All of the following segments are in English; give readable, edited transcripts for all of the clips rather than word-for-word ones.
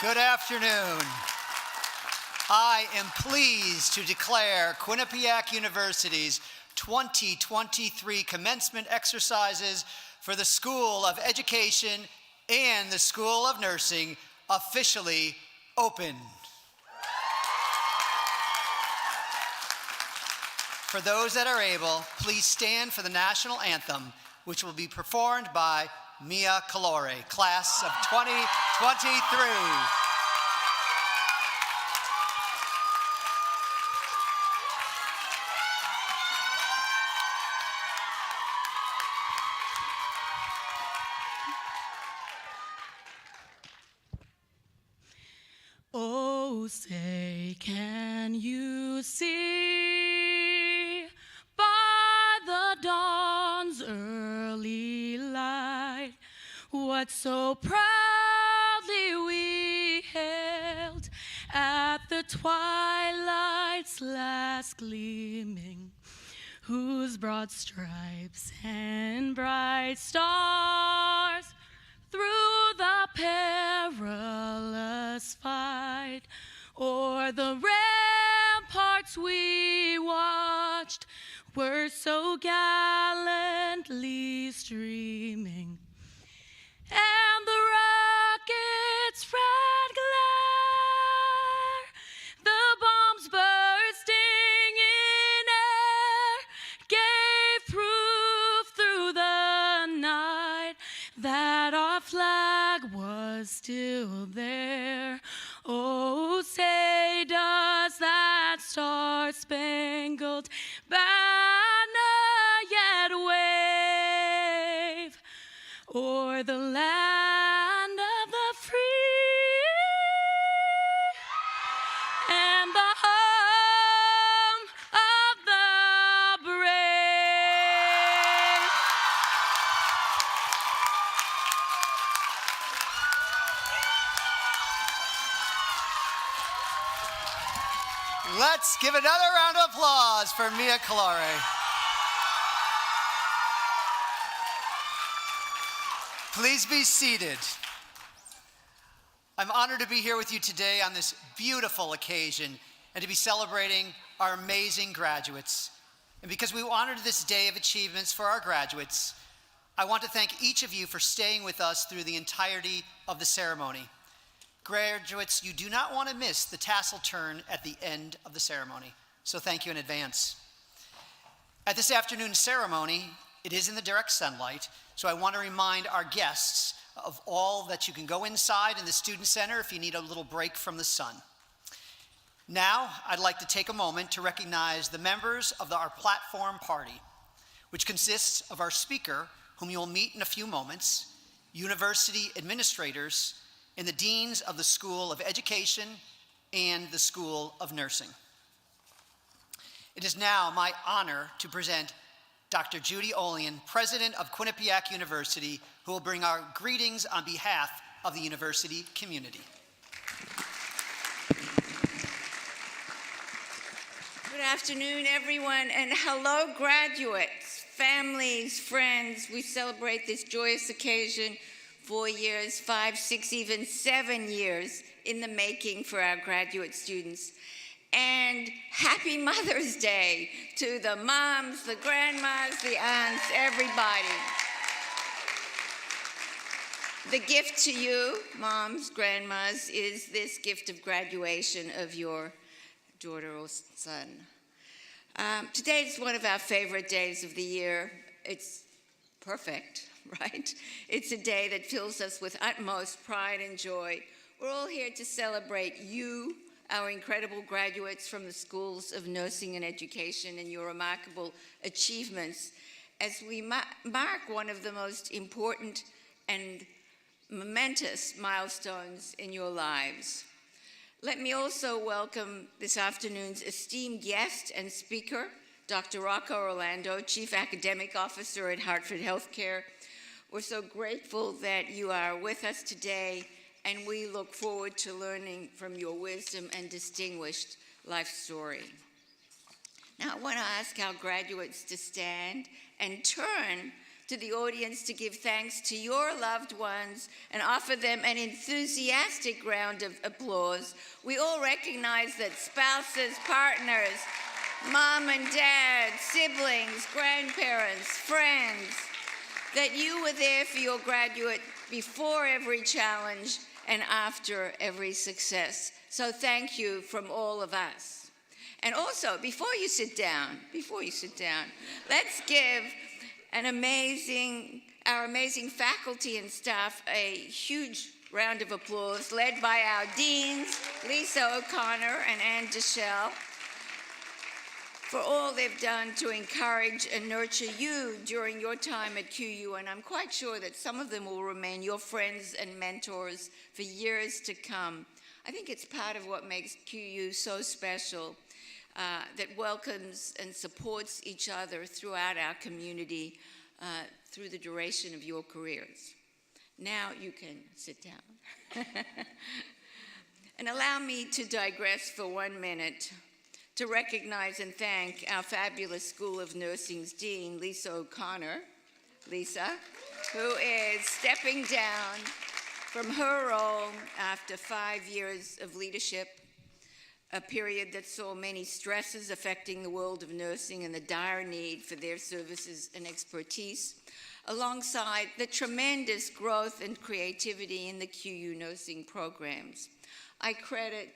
Good afternoon. I am pleased to declare Quinnipiac University's 2023 commencement exercises for the School of Education and the School of Nursing officially open. For those that are able, please stand for the national anthem, which will be performed by Mia Calore, class of 2023. Oh, say, can you see by the dawn's early light what so proudly we hailed at the twilight's last gleaming, whose broad stripes and bright stars through the perilous fight o'er the ramparts we watched were so gallantly streaming, and the rocket's red glare, the bombs bursting in air, gave proof through the night that our flag was still there. Oh, say, does that star-spangled banner yet wave o'er the land of the free and the home of the brave? Let's give another round of applause for Mia Calore. Please be seated. I'm honored to be here with you today on this beautiful occasion and to be celebrating our amazing graduates. And because we honored this day of achievements for our graduates, I want to thank each of you for staying with us through the entirety of the ceremony. Graduates, you do not want to miss the tassel turn at the end of the ceremony, so thank you in advance. At this afternoon's ceremony, it is in the direct sunlight, so I want to remind our guests of all that you can go inside in the Student Center if you need a little break from the sun. Now, I'd like to take a moment to recognize the members of our platform party, which consists of our speaker, whom you will meet in a few moments, university administrators, and the deans of the School of Education and the School of Nursing. It is now my honor to present Dr. Judy Olian, President of Quinnipiac University, who will bring our greetings on behalf of the university community. Good afternoon, everyone, and hello, graduates, families, friends. We celebrate this joyous occasion 4 years, 5, 6, even 7 years in the making for our graduate students. And happy Mother's Day to the moms, the grandmas, the aunts, everybody. The gift to you, moms, grandmas, is this gift of graduation of your daughter or son. Today is one of our favorite days of the year. It's perfect, right? It's a day that fills us with utmost pride and joy. We're all here to celebrate you, our incredible graduates from the schools of nursing and education, and your remarkable achievements as we mark one of the most important and momentous milestones in your lives. Let me also welcome this afternoon's esteemed guest and speaker, Dr. Rocco Orlando, Chief Academic Officer at Hartford Healthcare. We're so grateful that you are with us today, and we look forward to learning from your wisdom and distinguished life story. Now, I want to ask our graduates to stand and turn to the audience to give thanks to your loved ones and offer them an enthusiastic round of applause. We all recognize that spouses, partners, mom and dad, siblings, grandparents, friends, that you were there for your graduate before every challenge and after every success. So thank you from all of us. And also, before you sit down, let's give our amazing faculty and staff a huge round of applause, led by our deans, Lisa O'Connor and Anne Deschelle, for all they've done to encourage and nurture you during your time at QU. And I'm quite sure that some of them will remain your friends and mentors for years to come. I think it's part of what makes QU so special, that welcomes and supports each other throughout our community through the duration of your careers. Now you can sit down. And allow me to digress for 1 minute to recognize and thank our fabulous School of Nursing's Dean, Lisa O'Connor, who is stepping down from her role after 5 years of leadership, a period that saw many stresses affecting the world of nursing and the dire need for their services and expertise, alongside the tremendous growth and creativity in the QU nursing programs. I credit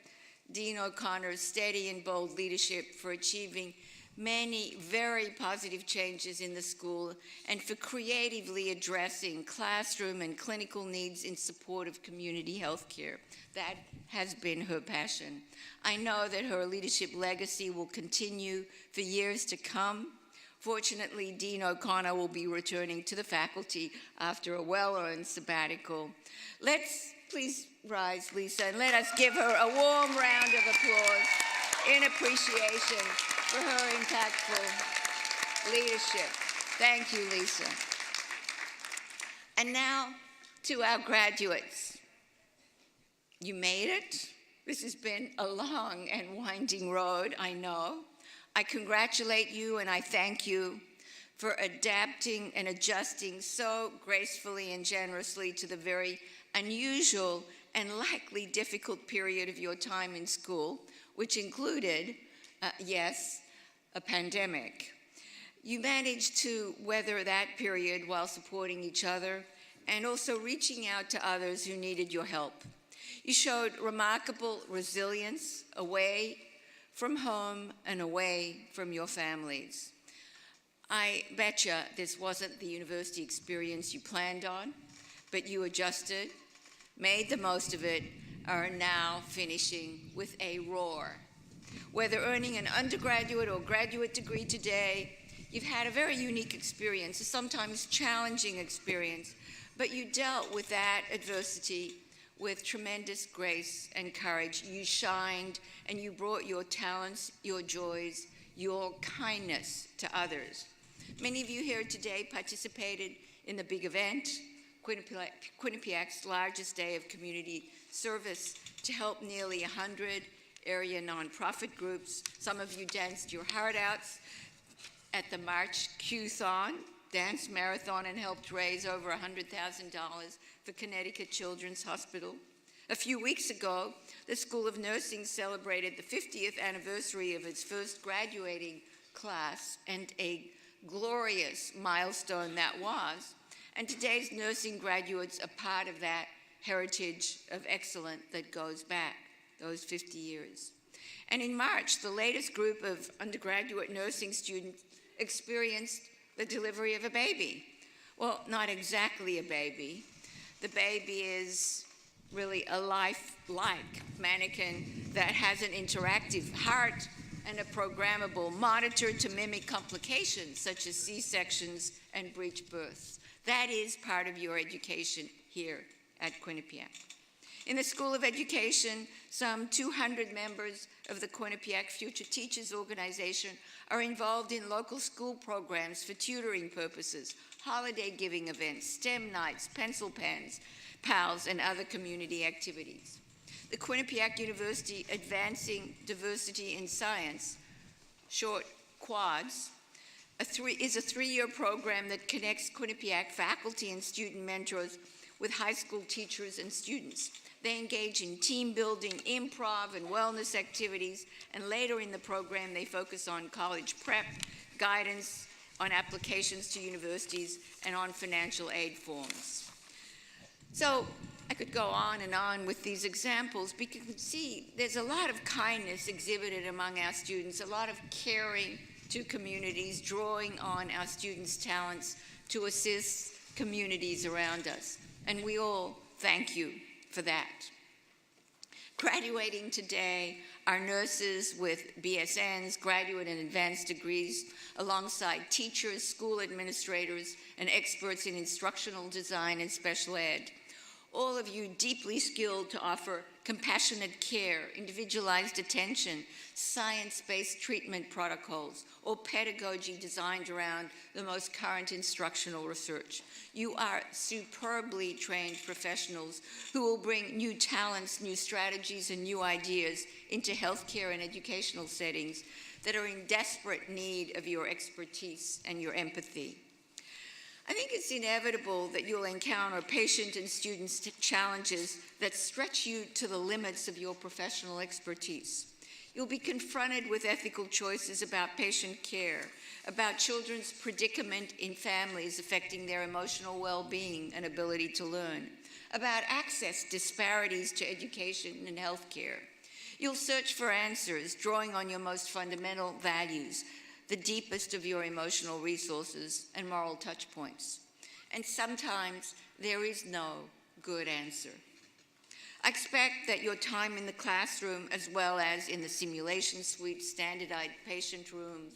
Dean O'Connor's steady and bold leadership for achieving many very positive changes in the school and for creatively addressing classroom and clinical needs in support of community health care. That has been her passion. I know that her leadership legacy will continue for years to come. Fortunately, Dean O'Connor will be returning to the faculty after a well-earned sabbatical. Let's please rise, Lisa, and let us give her a warm round of applause in appreciation for her impactful leadership. Thank you, Lisa. And now to our graduates. You made it. This has been a long and winding road, I know. I congratulate you and I thank you for adapting and adjusting so gracefully and generously to the very unusual and likely difficult period of your time in school, which included, yes, a pandemic. You managed to weather that period while supporting each other and also reaching out to others who needed your help. You showed remarkable resilience away from home and away from your families. I betcha this wasn't the university experience you planned on, but you adjusted, made the most of it, are now finishing with a roar. Whether earning an undergraduate or graduate degree today, you've had a very unique experience, a sometimes challenging experience, but you dealt with that adversity with tremendous grace and courage. You shined and you brought your talents, your joys, your kindness to others. Many of you here today participated in the big event, Quinnipiac's largest day of community service, to help nearly 100 area nonprofit groups. Some of you danced your heart outs at the March Q-thon, dance marathon, and helped raise over $100,000 for Connecticut Children's Hospital. A few weeks ago, the School of Nursing celebrated the 50th anniversary of its first graduating class, and a glorious milestone that was. And today's nursing graduates are part of that heritage of excellence that goes back those 50 years. And in March, the latest group of undergraduate nursing students experienced the delivery of a baby. Well, not exactly a baby. The baby is really a life-like mannequin that has an interactive heart and a programmable monitor to mimic complications such as C-sections and breech births. That is part of your education here at Quinnipiac. In the School of Education, some 200 members of the Quinnipiac Future Teachers Organization are involved in local school programs for tutoring purposes, holiday giving events, STEM nights, pencil pals, and other community activities. The Quinnipiac University Advancing Diversity in Science, short QUADS, is a three-year program that connects Quinnipiac faculty and student mentors with high school teachers and students. They engage in team building, improv, and wellness activities, and later in the program they focus on college prep, guidance on applications to universities, and on financial aid forms. So I could go on and on with these examples, but you can see there's a lot of kindness exhibited among our students, a lot of caring to communities, drawing on our students' talents to assist communities around us. And we all thank you for that. Graduating today are nurses with BSNs, graduate and advanced degrees, alongside teachers, school administrators, and experts in instructional design and special ed. All of you deeply skilled to offer compassionate care, individualized attention, science-based treatment protocols, or pedagogy designed around the most current instructional research. You are superbly trained professionals who will bring new talents, new strategies, and new ideas into healthcare and educational settings that are in desperate need of your expertise and your empathy. I think it's inevitable that you'll encounter patient and student challenges that stretch you to the limits of your professional expertise. You'll be confronted with ethical choices about patient care, about children's predicament in families affecting their emotional well-being and ability to learn, about access disparities to education and healthcare. You'll search for answers, drawing on your most fundamental values, the deepest of your emotional resources and moral touch points. And sometimes there is no good answer. I expect that your time in the classroom, as well as in the simulation suite, standardized patient rooms,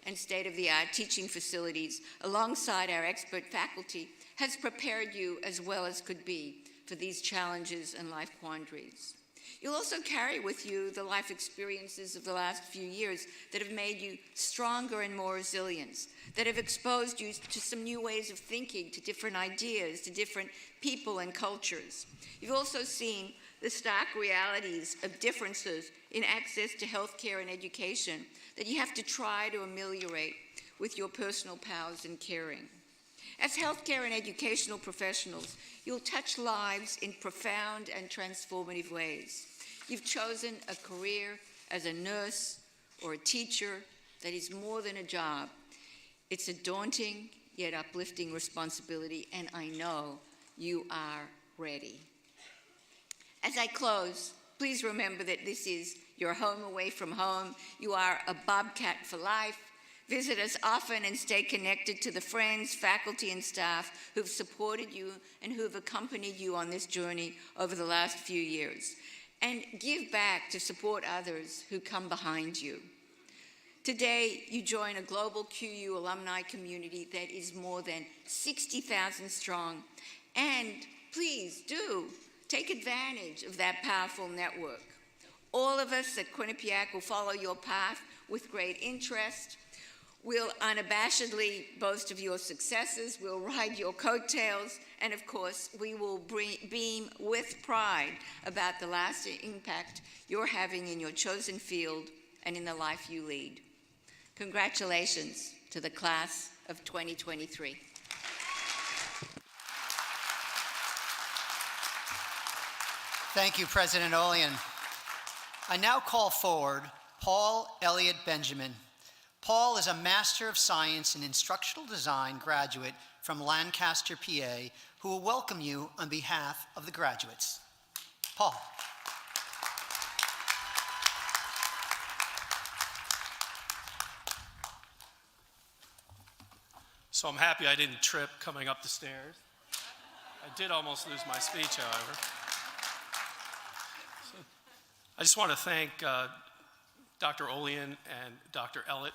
and state-of-the-art teaching facilities, alongside our expert faculty, has prepared you as well as could be for these challenges and life quandaries. You'll also carry with you the life experiences of the last few years that have made you stronger and more resilient, that have exposed you to some new ways of thinking, to different ideas, to different people and cultures. You've also seen the stark realities of differences in access to healthcare and education that you have to try to ameliorate with your personal powers and caring. As healthcare and educational professionals, you'll touch lives in profound and transformative ways. You've chosen a career as a nurse or a teacher that is more than a job. It's a daunting yet uplifting responsibility, and I know you are ready. As I close, please remember that this is your home away from home. You are a Bobcat for life. Visit us often and stay connected to the friends, faculty, and staff who've supported you and who've accompanied you on this journey over the last few years. And give back to support others who come behind you. Today, you join a global QU alumni community that is more than 60,000 strong. And please do take advantage of that powerful network. All of us at Quinnipiac will follow your path with great interest. We'll unabashedly boast of your successes, we'll ride your coattails, and of course, we will beam with pride about the lasting impact you're having in your chosen field and in the life you lead. Congratulations to the class of 2023. Thank you, President Olian. I now call forward Paul Elliott Benjamin. Paul is a Master of Science in Instructional Design graduate from Lancaster, PA, who will welcome you on behalf of the graduates. Paul. So I'm happy I didn't trip coming up the stairs. I did almost lose my speech, however. So I just want to thank Dr. Olian and Dr. Ellett.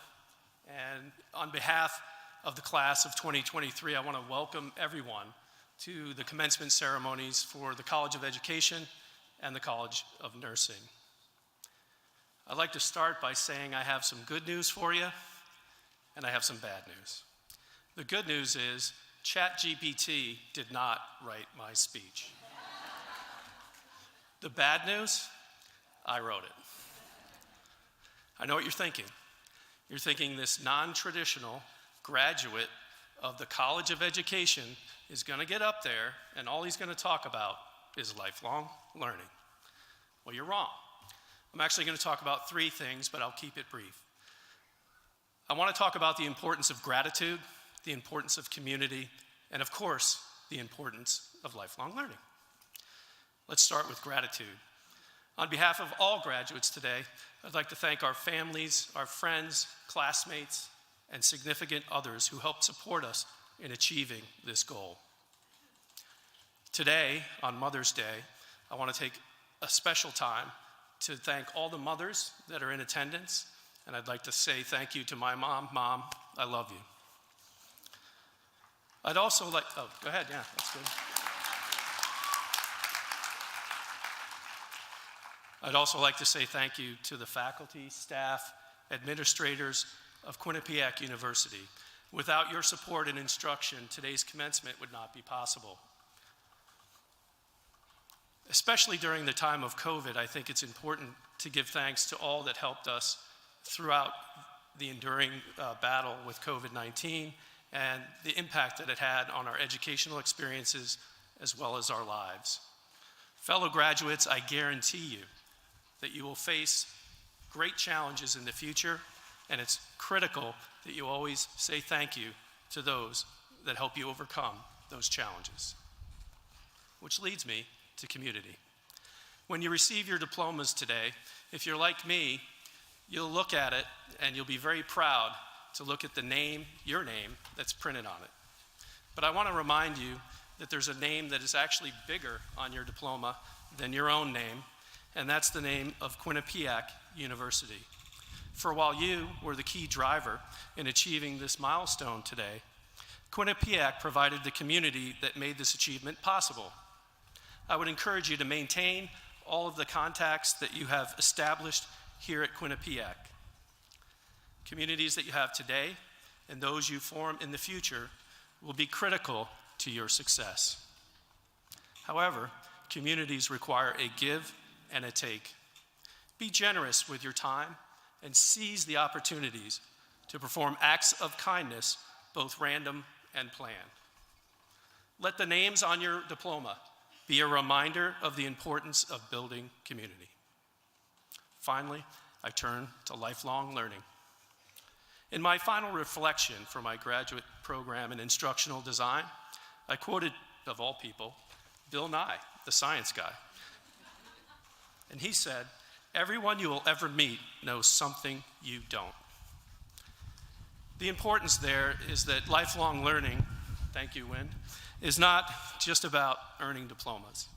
And on behalf of the class of 2023, I want to welcome everyone to the commencement ceremonies for the College of Education and the College of Nursing. I'd like to start by saying I have some good news for you, and I have some bad news. The good news is ChatGPT did not write my speech. The bad news, I wrote it. I know what you're thinking. You're thinking this non-traditional graduate of the College of Education is going to get up there and all he's going to talk about is lifelong learning. Well, you're wrong. I'm actually going to talk about 3 things, but I'll keep it brief. I want to talk about the importance of gratitude, the importance of community, and of course, the importance of lifelong learning. Let's start with gratitude. On behalf of all graduates today, I'd like to thank our families, our friends, classmates, and significant others who helped support us in achieving this goal. Today, on Mother's Day, I want to take a special time to thank all the mothers that are in attendance, and I'd like to say thank you to my mom. Mom, I love you. I'd also like, oh, go ahead, yeah, that's good. I'd also like to say thank you to the faculty, staff, administrators of Quinnipiac University. Without your support and instruction, today's commencement would not be possible. Especially during the time of COVID, I think it's important to give thanks to all that helped us throughout the enduring battle with COVID-19 and the impact that it had on our educational experiences as well as our lives. Fellow graduates, I guarantee you that you will face great challenges in the future, and it's critical that you always say thank you to those that help you overcome those challenges. Which leads me to community. When you receive your diplomas today, if you're like me, you'll look at it and you'll be very proud to look at the name, your name, that's printed on it. But I want to remind you that there's a name that is actually bigger on your diploma than your own name, and that's the name of Quinnipiac University. For while you were the key driver in achieving this milestone today, Quinnipiac provided the community that made this achievement possible. I would encourage you to maintain all of the contacts that you have established here at Quinnipiac. Communities that you have today and those you form in the future will be critical to your success. However, communities require a give and a take. Be generous with your time and seize the opportunities to perform acts of kindness, both random and planned. Let the names on your diploma be a reminder of the importance of building community. Finally, I turn to lifelong learning. In my final reflection for my graduate program in instructional design, I quoted, of all people, Bill Nye, the science guy. And he said, "Everyone you will ever meet knows something you don't." The importance there is that lifelong learning, thank you, Wynn, is not just about earning diplomas.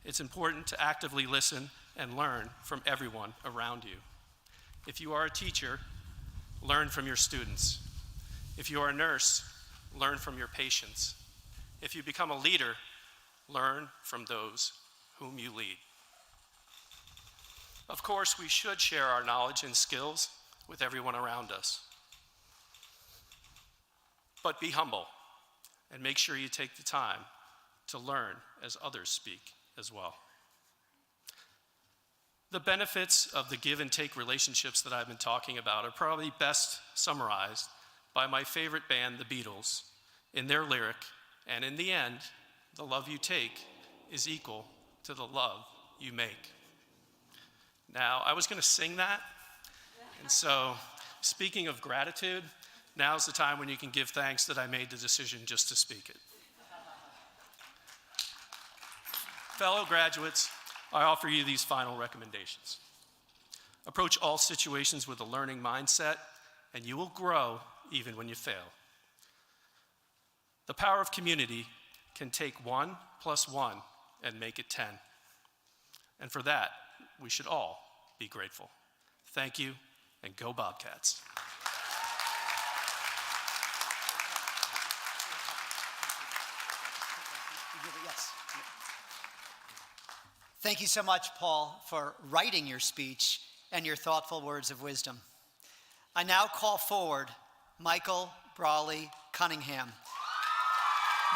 It's important to actively listen and learn from everyone around you. If you are a teacher, learn from your students. If you are a nurse, learn from your patients. If you become a leader, learn from those whom you lead. Of course, we should share our knowledge and skills with everyone around us. But be humble and make sure you take the time to learn as others speak as well. The benefits of the give and take relationships that I've been talking about are probably best summarized by my favorite band, the Beatles, in their lyric, "And in the end, the love you take is equal to the love you make." Now, I was going to sing that, and so speaking of gratitude, now's the time when you can give thanks that I made the decision just to speak it. Fellow graduates, I offer you these final recommendations. Approach all situations with a learning mindset, and you will grow even when you fail. The power of community can take 1 + 1 and make it 10. And for that, we should all be grateful. Thank you, and go Bobcats. Yes. Thank you so much, Paul, for writing your speech and your thoughtful words of wisdom. I now call forward Michael Brawley Cunningham.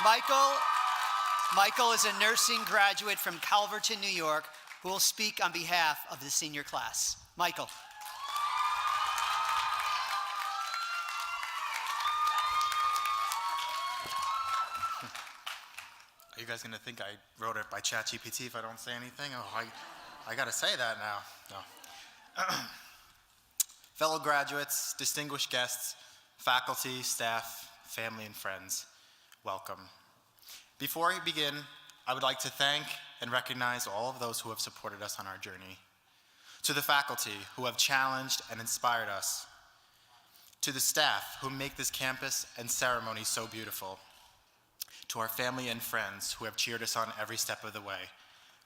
Michael is a nursing graduate from Calverton, New York, who will speak on behalf of the senior class. Michael. guys gonna think I wrote it by ChatGPT if I don't say anything? Oh, I gotta say that now. No. Fellow graduates, distinguished guests, faculty, staff, family, and friends, welcome. Before I begin, I would like to thank and recognize all of those who have supported us on our journey. To the faculty who have challenged and inspired us. To the staff who make this campus and ceremony so beautiful. To our family and friends who have cheered us on every step of the way.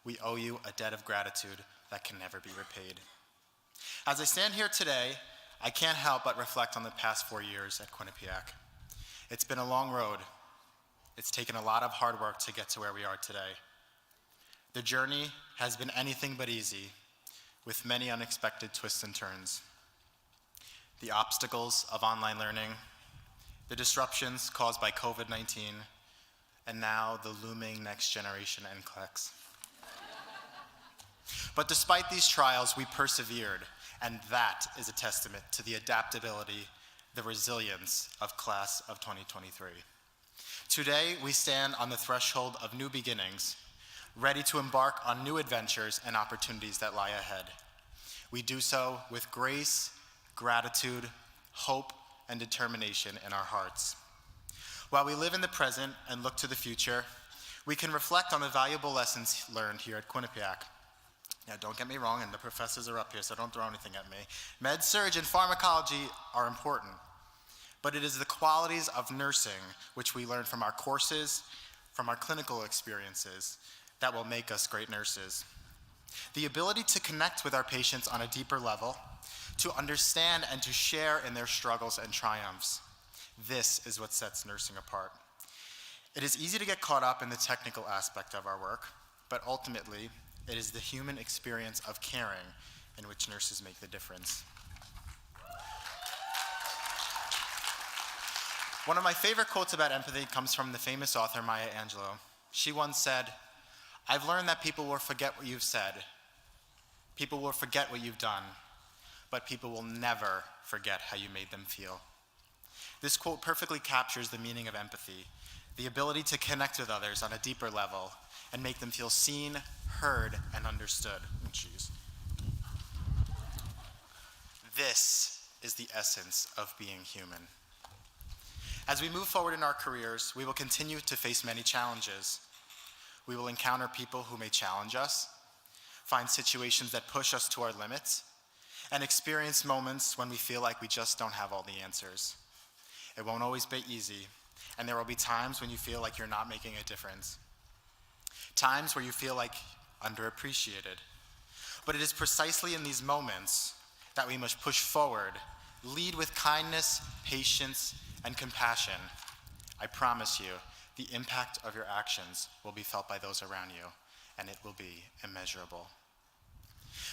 We owe you a debt of gratitude that can never be repaid. As I stand here today, I can't help but reflect on the past 4 years at Quinnipiac. It's been a long road. It's taken a lot of hard work to get to where we are today. The journey has been anything but easy, with many unexpected twists and turns. The obstacles of online learning, the disruptions caused by COVID-19, and now the looming next generation NCLEX. But despite these trials, we persevered, and that is a testament to the adaptability, the resilience of class of 2023. Today, we stand on the threshold of new beginnings, ready to embark on new adventures and opportunities that lie ahead. We do so with grace, gratitude, hope, and determination in our hearts. While we live in the present and look to the future, we can reflect on the valuable lessons learned here at Quinnipiac. Now, don't get me wrong, and the professors are up here, so don't throw anything at me. Med, surg, and pharmacology are important, but it is the qualities of nursing which we learn from our courses, from our clinical experiences, that will make us great nurses. The ability to connect with our patients on a deeper level, to understand and to share in their struggles and triumphs. This is what sets nursing apart. It is easy to get caught up in the technical aspect of our work, but ultimately, it is the human experience of caring in which nurses make the difference. One of my favorite quotes about empathy comes from the famous author Maya Angelou. She once said, "I've learned that people will forget what you've said. People will forget what you've done, but people will never forget how you made them feel." This quote perfectly captures the meaning of empathy, the ability to connect with others on a deeper level and make them feel seen, heard, and understood. Jeez. This is the essence of being human. As we move forward in our careers, we will continue to face many challenges. We will encounter people who may challenge us, find situations that push us to our limits, and experience moments when we feel like we just don't have all the answers. It won't always be easy, and there will be times when you feel like you're not making a difference. Times where you feel like underappreciated. But it is precisely in these moments that we must push forward, lead with kindness, patience, and compassion. I promise you, the impact of your actions will be felt by those around you, and it will be immeasurable.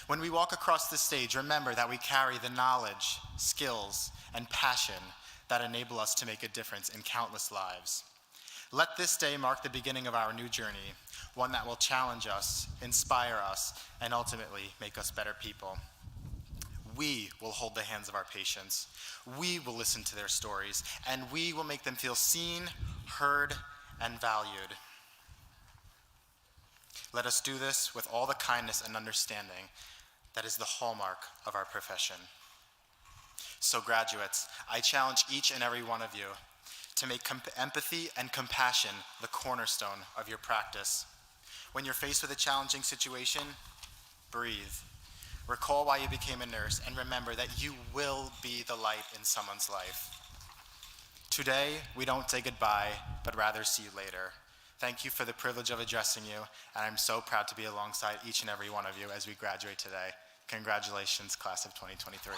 When we walk across the stage, remember that we carry the knowledge, skills, and passion that enable us to make a difference in countless lives. Let this day mark the beginning of our new journey, one that will challenge us, inspire us, and ultimately make us better people. We will hold the hands of our patients. We will listen to their stories, and we will make them feel seen, heard, and valued. Let us do this with all the kindness and understanding that is the hallmark of our profession. So graduates, I challenge each and every one of you to make empathy and compassion the cornerstone of your practice. When you're faced with a challenging situation, breathe. Recall why you became a nurse, and remember that you will be the light in someone's life. Today, we don't say goodbye, but rather see you later. Thank you for the privilege of addressing you, and I'm so proud to be alongside each and every one of you as we graduate today. Congratulations, class of 2023.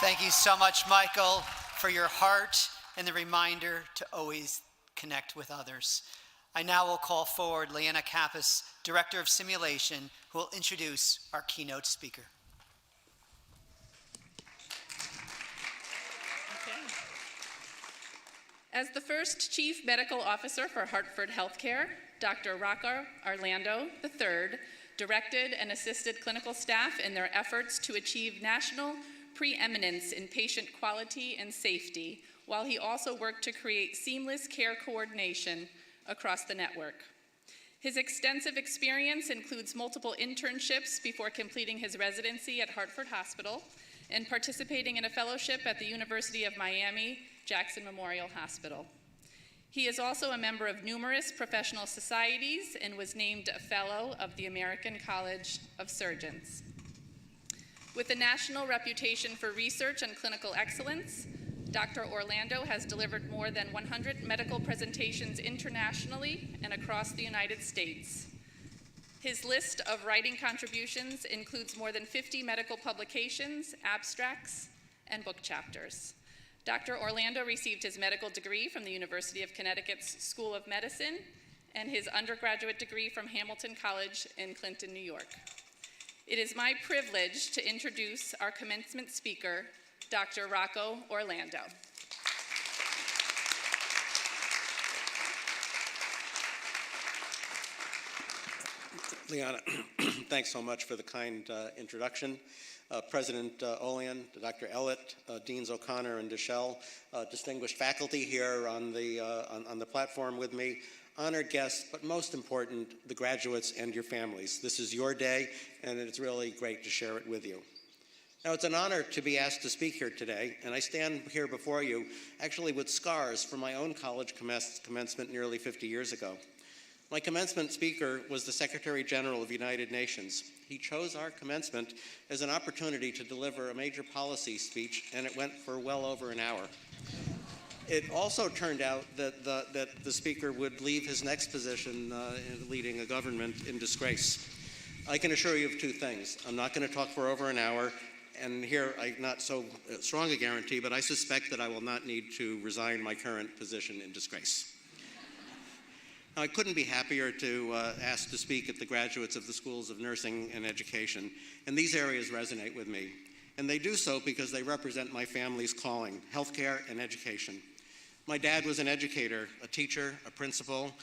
Thank you so much, Michael, for your heart and the reminder to always connect with others. I now will call forward Leanna Kappas, Director of Simulation, who will introduce our keynote speaker. Okay. As the first Chief Medical Officer for Hartford Healthcare, Dr. Rocco Orlando III directed and assisted clinical staff in their efforts to achieve national preeminence in patient quality and safety, while he also worked to create seamless care coordination across the network. His extensive experience includes multiple internships before completing his residency at Hartford Hospital and participating in a fellowship at the University of Miami Jackson Memorial Hospital. He is also a member of numerous professional societies and was named a Fellow of the American College of Surgeons. With a national reputation for research and clinical excellence, Dr. Orlando has delivered more than 100 medical presentations internationally and across the United States. His list of writing contributions includes more than 50 medical publications, abstracts, and book chapters. Dr. Orlando received his medical degree from the University of Connecticut's School of Medicine and his undergraduate degree from Hamilton College in Clinton, New York. It is my privilege to introduce our commencement speaker, Dr. Rocco Orlando. Liana, thanks so much for the kind introduction. President Olean, Dr. Ellett, Deans O'Connor and Deschelle, distinguished faculty here on the platform with me, honored guests, but most important, the graduates and your families. This is your day, and it's really great to share it with you. Now, it's an honor to be asked to speak here today, and I stand here before you actually with scars from my own college commencement nearly 50 years ago. My commencement speaker was the Secretary General of the United Nations. He chose our commencement as an opportunity to deliver a major policy speech, and it went for well over an hour. It also turned out that the speaker would leave his next position leading a government in disgrace. I can assure you of two things. I'm not going to talk for over an hour, and here I'm not so strong a guarantee, but I suspect that I will not need to resign my current position in disgrace. Now, I couldn't be happier to ask to speak at the graduates of the schools of nursing and education, and these areas resonate with me. And they do so because they represent my family's calling, healthcare and education. My dad was an educator, a teacher, a principal,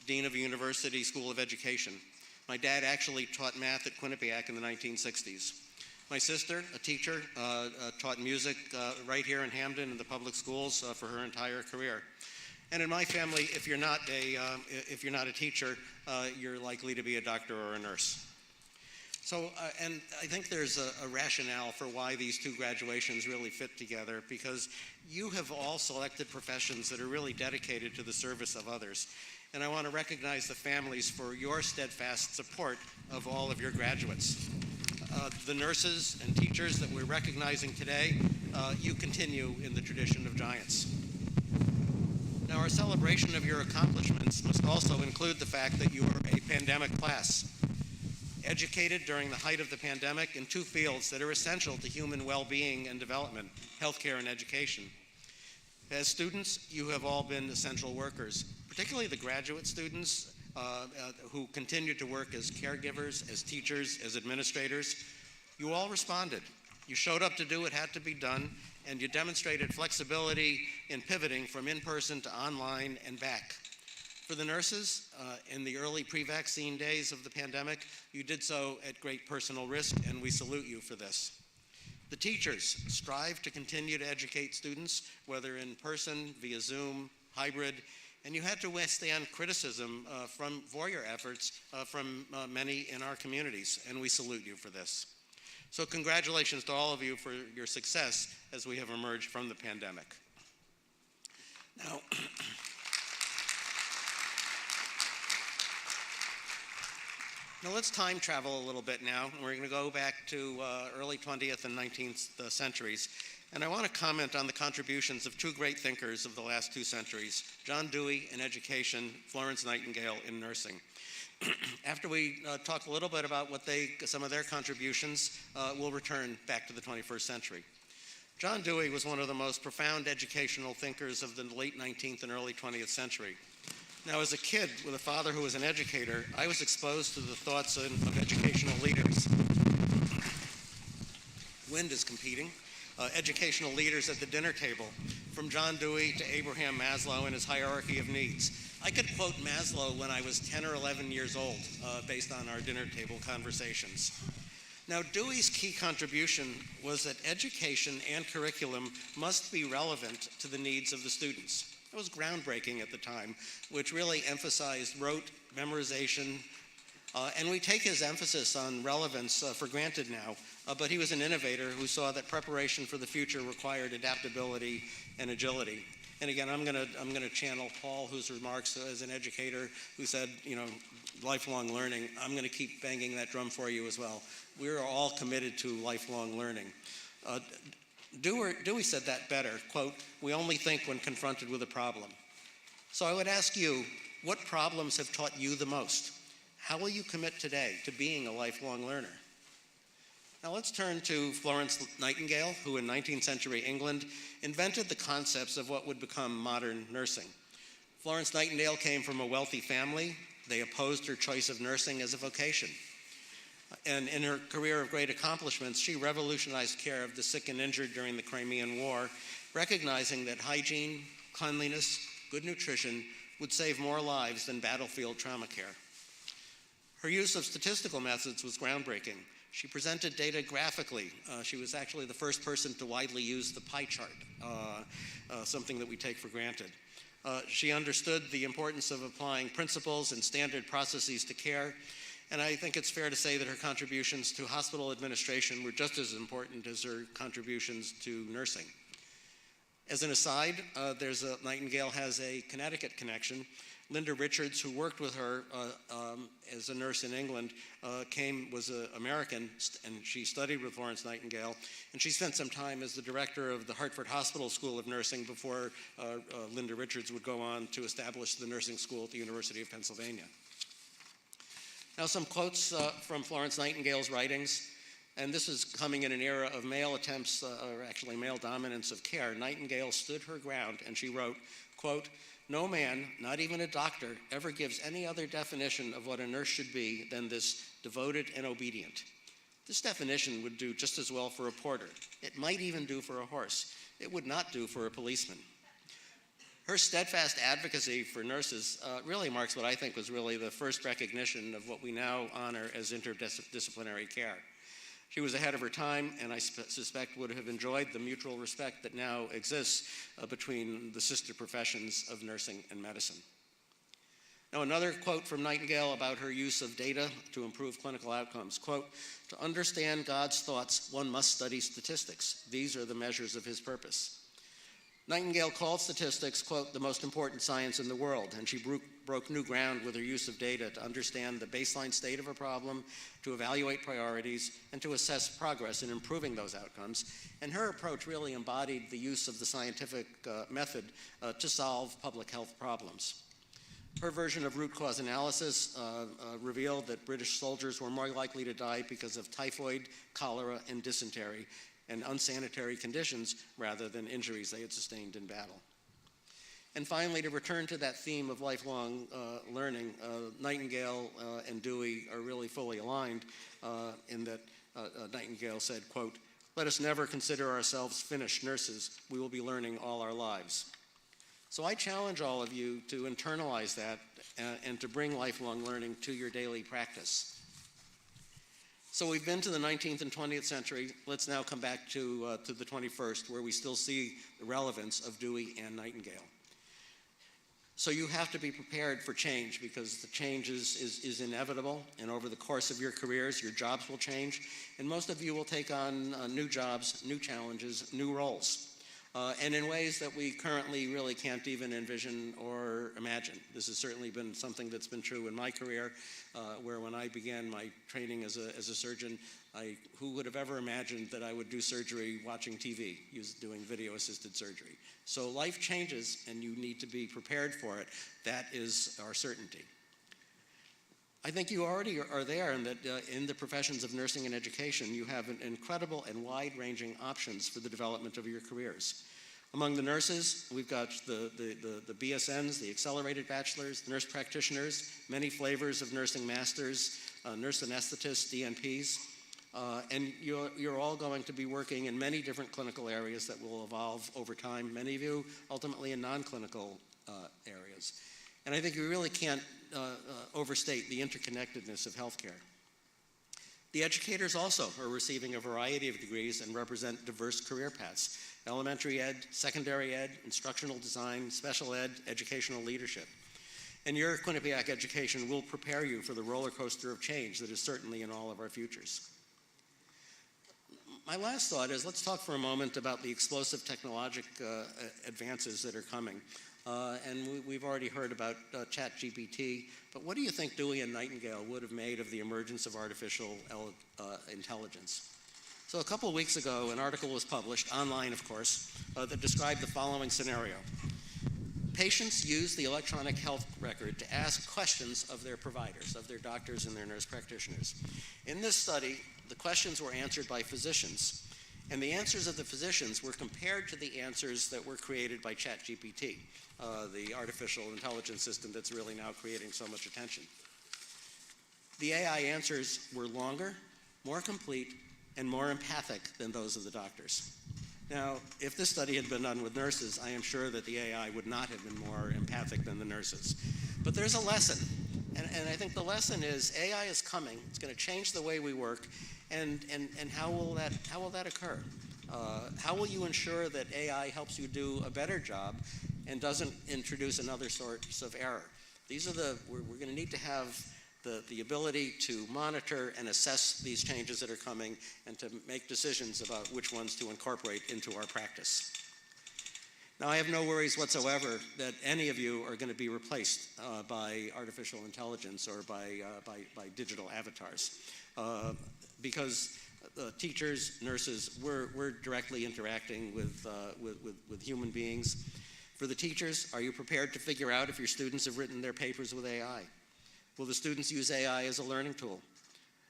dean of a university school of education. My dad actually taught math at Quinnipiac in the 1960s. My sister, a teacher, taught music right here in Hamden in the public schools for her entire career. And in my family, if you're not a teacher, you're likely to be a doctor or a nurse. So, and I think there's a rationale for why these two graduations really fit together, because you have all selected professions that are really dedicated to the service of others. And I want to recognize the families for your steadfast support of all of your graduates. The nurses and teachers that we're recognizing today, you continue in the tradition of giants. Now, our celebration of your accomplishments must also include the fact that you are a pandemic class, educated during the height of the pandemic in two fields that are essential to human well-being and development, healthcare and education. As students, you have all been essential workers, particularly the graduate students who continue to work as caregivers, as teachers, as administrators. You all responded. You showed up to do what had to be done, and you demonstrated flexibility in pivoting from in-person to online and back. For the nurses, in the early pre-vaccine days of the pandemic, you did so at great personal risk, and we salute you for this. The teachers strive to continue to educate students, whether in person, via Zoom, hybrid, and you had to withstand criticism for your efforts from many in our communities, and we salute you for this. So congratulations to all of you for your success as we have emerged from the pandemic. Now let's time travel a little bit now, and we're going to go back to early 20th and 19th centuries. And I want to comment on the contributions of two great thinkers of the last 2 centuries, John Dewey in education, Florence Nightingale in nursing. After we talk a little bit about some of their contributions, we'll return back to the 21st century. John Dewey was one of the most profound educational thinkers of the late 19th and early 20th century. Now, as a kid with a father who was an educator, I was exposed to the thoughts of educational leaders. Wind is competing. Educational leaders at the dinner table, from John Dewey to Abraham Maslow and his hierarchy of needs. I could quote Maslow when I was 10 or 11 years old, based on our dinner table conversations. Now, Dewey's key contribution was that education and curriculum must be relevant to the needs of the students. It was groundbreaking at the time, which really emphasized rote memorization, and we take his emphasis on relevance for granted now, but he was an innovator who saw that preparation for the future required adaptability and agility. And again, I'm going to channel Paul, whose remarks as an educator, who said, lifelong learning. I'm going to keep banging that drum for you as well. We're all committed to lifelong learning. Dewey said that better, quote, "We only think when confronted with a problem." So I would ask you, what problems have taught you the most? How will you commit today to being a lifelong learner? Now let's turn to Florence Nightingale, who in 19th century England invented the concepts of what would become modern nursing. Florence Nightingale came from a wealthy family. They opposed her choice of nursing as a vocation. And in her career of great accomplishments, she revolutionized care of the sick and injured during the Crimean War, recognizing that hygiene, cleanliness, good nutrition would save more lives than battlefield trauma care. Her use of statistical methods was groundbreaking. She presented data graphically. She was actually the first person to widely use the pie chart, something that we take for granted. She understood the importance of applying principles and standard processes to care, and I think it's fair to say that her contributions to hospital administration were just as important as her contributions to nursing. As an aside, Nightingale has a Connecticut connection. Linda Richards, who worked with her as a nurse in England, was an American, and she studied with Florence Nightingale, and she spent some time as the director of the Hartford Hospital School of Nursing before Linda Richards would go on to establish the nursing school at the University of Pennsylvania. Now, some quotes from Florence Nightingale's writings, and this is coming in an era of male attempts, or actually male dominance of care. Nightingale stood her ground, and she wrote, quote, "No man, not even a doctor, ever gives any other definition of what a nurse should be than this: devoted and obedient." This definition would do just as well for a porter. It might even do for a horse. It would not do for a policeman. Her steadfast advocacy for nurses really marks what I think was really the first recognition of what we now honor as interdisciplinary care. She was ahead of her time, and I suspect would have enjoyed the mutual respect that now exists between the sister professions of nursing and medicine. Now, another quote from Nightingale about her use of data to improve clinical outcomes, quote, "To understand God's thoughts, one must study statistics. These are the measures of his purpose." Nightingale called statistics, quote, "the most important science in the world," and she broke new ground with her use of data to understand the baseline state of a problem, to evaluate priorities, and to assess progress in improving those outcomes. And her approach really embodied the use of the scientific method to solve public health problems. Her version of root cause analysis revealed that British soldiers were more likely to die because of typhoid, cholera, and dysentery, and unsanitary conditions rather than injuries they had sustained in battle. And finally, to return to that theme of lifelong learning, Nightingale and Dewey are really fully aligned in that Nightingale said, quote, "Let us never consider ourselves finished nurses. We will be learning all our lives." So I challenge all of you to internalize that and to bring lifelong learning to your daily practice. So we've been to the 19th and 20th century. Let's now come back to the 21st, where we still see the relevance of Dewey and Nightingale. So you have to be prepared for change, because the change is inevitable, and over the course of your careers, your jobs will change, and most of you will take on new jobs, new challenges, new roles, and in ways that we currently really can't even envision or imagine. This has certainly been something that's been true in my career, where when I began my training as a surgeon, who would have ever imagined that I would do surgery watching TV, doing video-assisted surgery? So life changes, and you need to be prepared for it. That is our certainty. I think you already are there, and that in the professions of nursing and education, you have an incredible and wide-ranging options for the development of your careers. Among the nurses, we've got the BSNs, the accelerated bachelors, nurse practitioners, many flavors of nursing masters, nurse anesthetists, DNPs, and you're all going to be working in many different clinical areas that will evolve over time, many of you ultimately in non-clinical areas. And I think you really can't overstate the interconnectedness of healthcare. The educators also are receiving a variety of degrees and represent diverse career paths: elementary ed, secondary ed, instructional design, special ed, educational leadership. And your Quinnipiac education will prepare you for the roller coaster of change that is certainly in all of our futures. My last thought is, let's talk for a moment about the explosive technological advances that are coming. And we've already heard about ChatGPT, but what do you think Dewey and Nightingale would have made of the emergence of artificial intelligence? So a couple of weeks ago, an article was published, online of course, that described the following scenario. Patients use the electronic health record to ask questions of their providers, of their doctors and their nurse practitioners. In this study, the questions were answered by physicians, and the answers of the physicians were compared to the answers that were created by ChatGPT, the artificial intelligence system that's really now creating so much attention. The AI answers were longer, more complete, and more empathic than those of the doctors. Now, if this study had been done with nurses, I am sure that the AI would not have been more empathic than the nurses. But there's a lesson, and I think the lesson is AI is coming. It's going to change the way we work, and how will that occur? How will you ensure that AI helps you do a better job and doesn't introduce another source of error? We're going to need to have the ability to monitor and assess these changes that are coming and to make decisions about which ones to incorporate into our practice. Now, I have no worries whatsoever that any of you are going to be replaced by artificial intelligence or by digital avatars, because teachers, nurses, we're directly interacting with human beings. For the teachers, are you prepared to figure out if your students have written their papers with AI? Will the students use AI as a learning tool?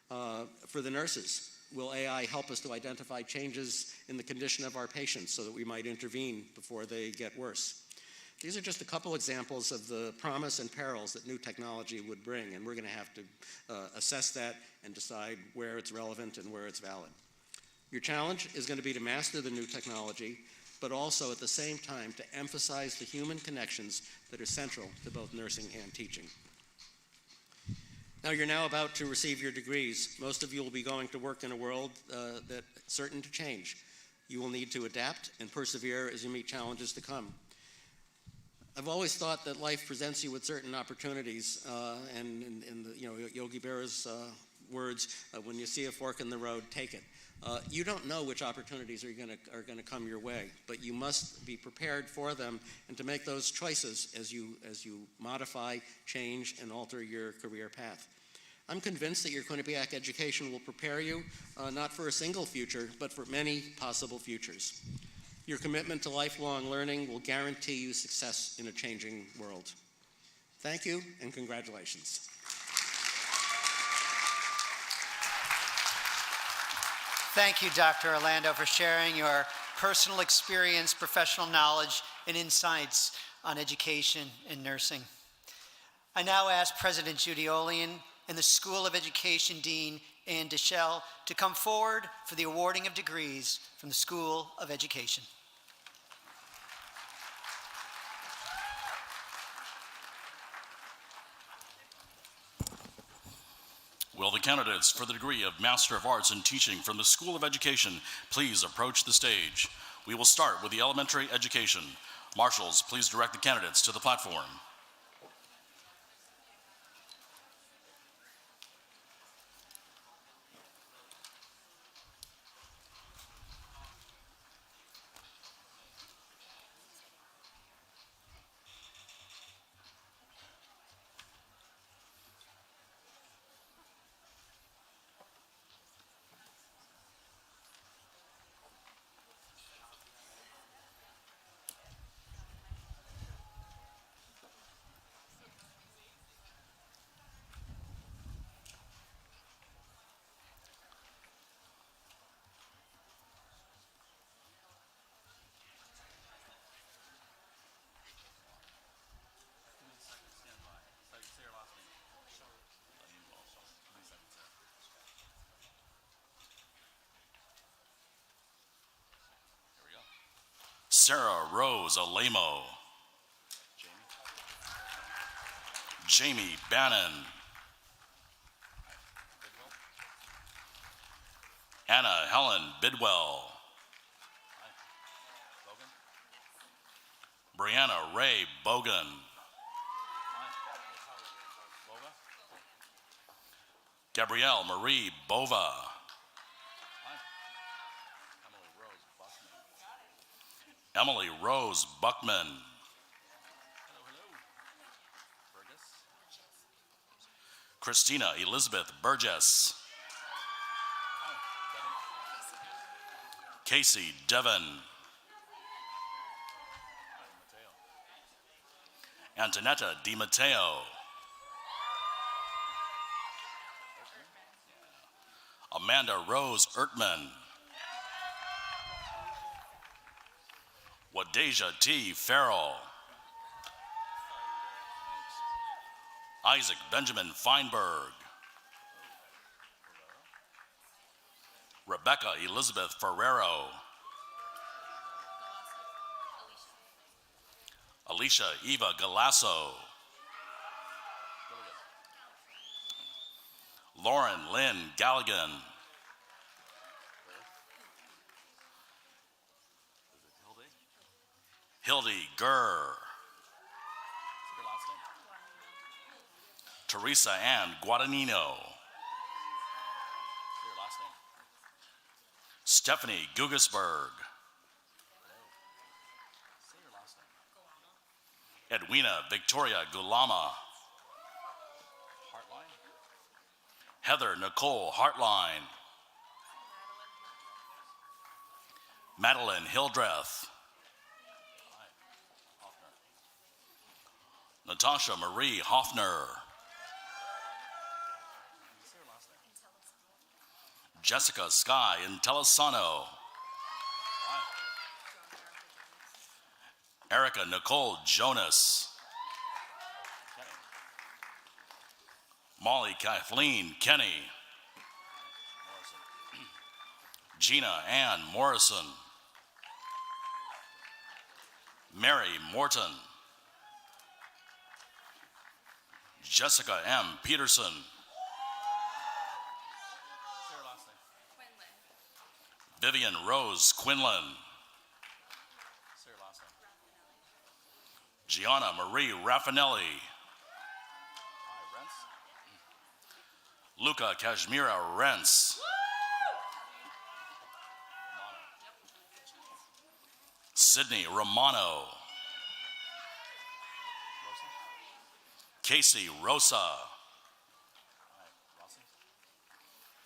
For the nurses, will AI help us to identify changes in the condition of our patients so that we might intervene before they get worse? These are just a couple examples of the promise and perils that new technology would bring, and we're going to have to assess that and decide where it's relevant and where it's valid. Your challenge is going to be to master the new technology, but also at the same time to emphasize the human connections that are central to both nursing and teaching. Now, you're now about to receive your degrees. Most of you will be going to work in a world that's certain to change. You will need to adapt and persevere as you meet challenges to come. I've always thought that life presents you with certain opportunities, and in the, Yogi Berra's words, when you see a fork in the road, take it. You don't know which opportunities are going to come your way, but you must be prepared for them and to make those choices as you modify, change, and alter your career path. I'm convinced that your Quinnipiac education will prepare you not for a single future, but for many possible futures. Your commitment to lifelong learning will guarantee you success in a changing world. Thank you, and congratulations. Thank you, Dr. Orlando, for sharing your personal experience, professional knowledge, and insights on education and nursing. I now ask President Judy Olian and the School of Education Dean Ann Deschelle to come forward for the awarding of degrees from the School of Education. Will the candidates for the degree of Master of Arts in Teaching from the School of Education please approach the stage? We will start with the elementary education. Marshals, please direct the candidates to the platform. Sarah Rose Alamo. Jamie Bannon. Anna Helen Bidwell. Brianna Ray Bogan. Gabrielle Marie Bova. Emily Rose Buckman. Christina Elizabeth Burgess. Casey Devon. Antonetta Di Matteo. Amanda Rose Ertman. Wadeja T. Farrell. Isaac Benjamin Feinberg. Rebecca Elizabeth Ferrero. Alicia Eva Galasso. Lauren Lynn Galligan. Hildy Gurr. Teresa Ann Guadagnino. Stephanie Gugasberg. Edwina Victoria Gulama. Heather Nicole Hartline. Madeline Hildreth. Natasha Marie Hoffner. Jessica Sky Intellisano. Erica Nicole Jonas. Molly Kathleen Kenny. Gina Ann Morrison. Mary Morton. Jessica M. Peterson. Vivian Rose Quinlan. Gianna Marie Raffinelli. Luca Kashmira Rents. Sydney Romano. Casey Rosa.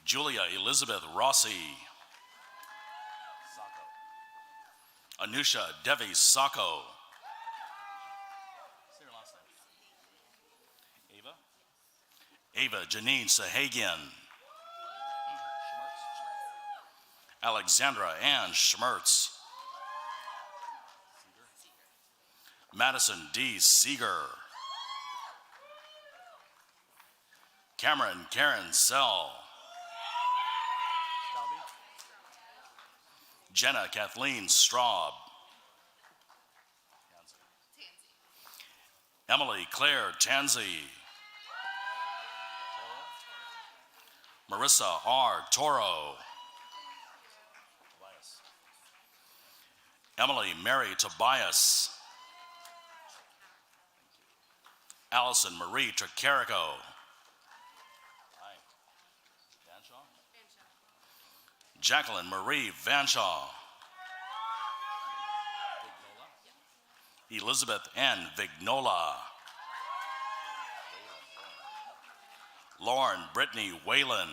Julia Elizabeth Rossi. Anusha Devi Sacco. Ava Janine Sahagian. Alexandra Ann Schmertz. Madison D. Seeger. Cameron Karen Sell. Jenna Kathleen Straub. Emily Claire Tansey. Marissa R. Toro. Emily Mary Tobias. Allison Marie Tricarico. Jacqueline Marie Vanshaw. Elizabeth N. Vignola. Lauren Brittany Whalen.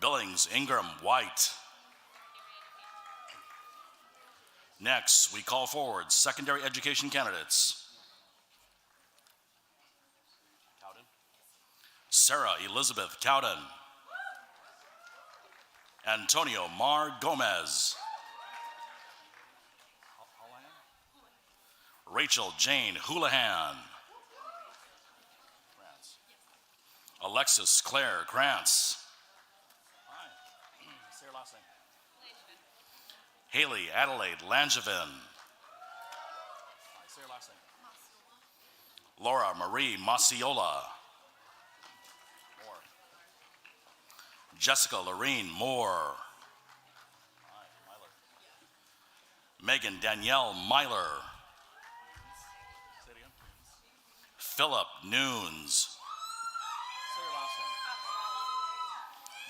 Billings Ingram White. Next, we call forward secondary education candidates. Sarah Elizabeth Cowden. Antonio Mar Gomez. Rachel Jane Houlihan. Alexis Claire Krantz. Haley Adelaide Langevin. Laura Marie Maciola. Jessica Lorene Moore. Megan Danielle Myler. Philip Noons.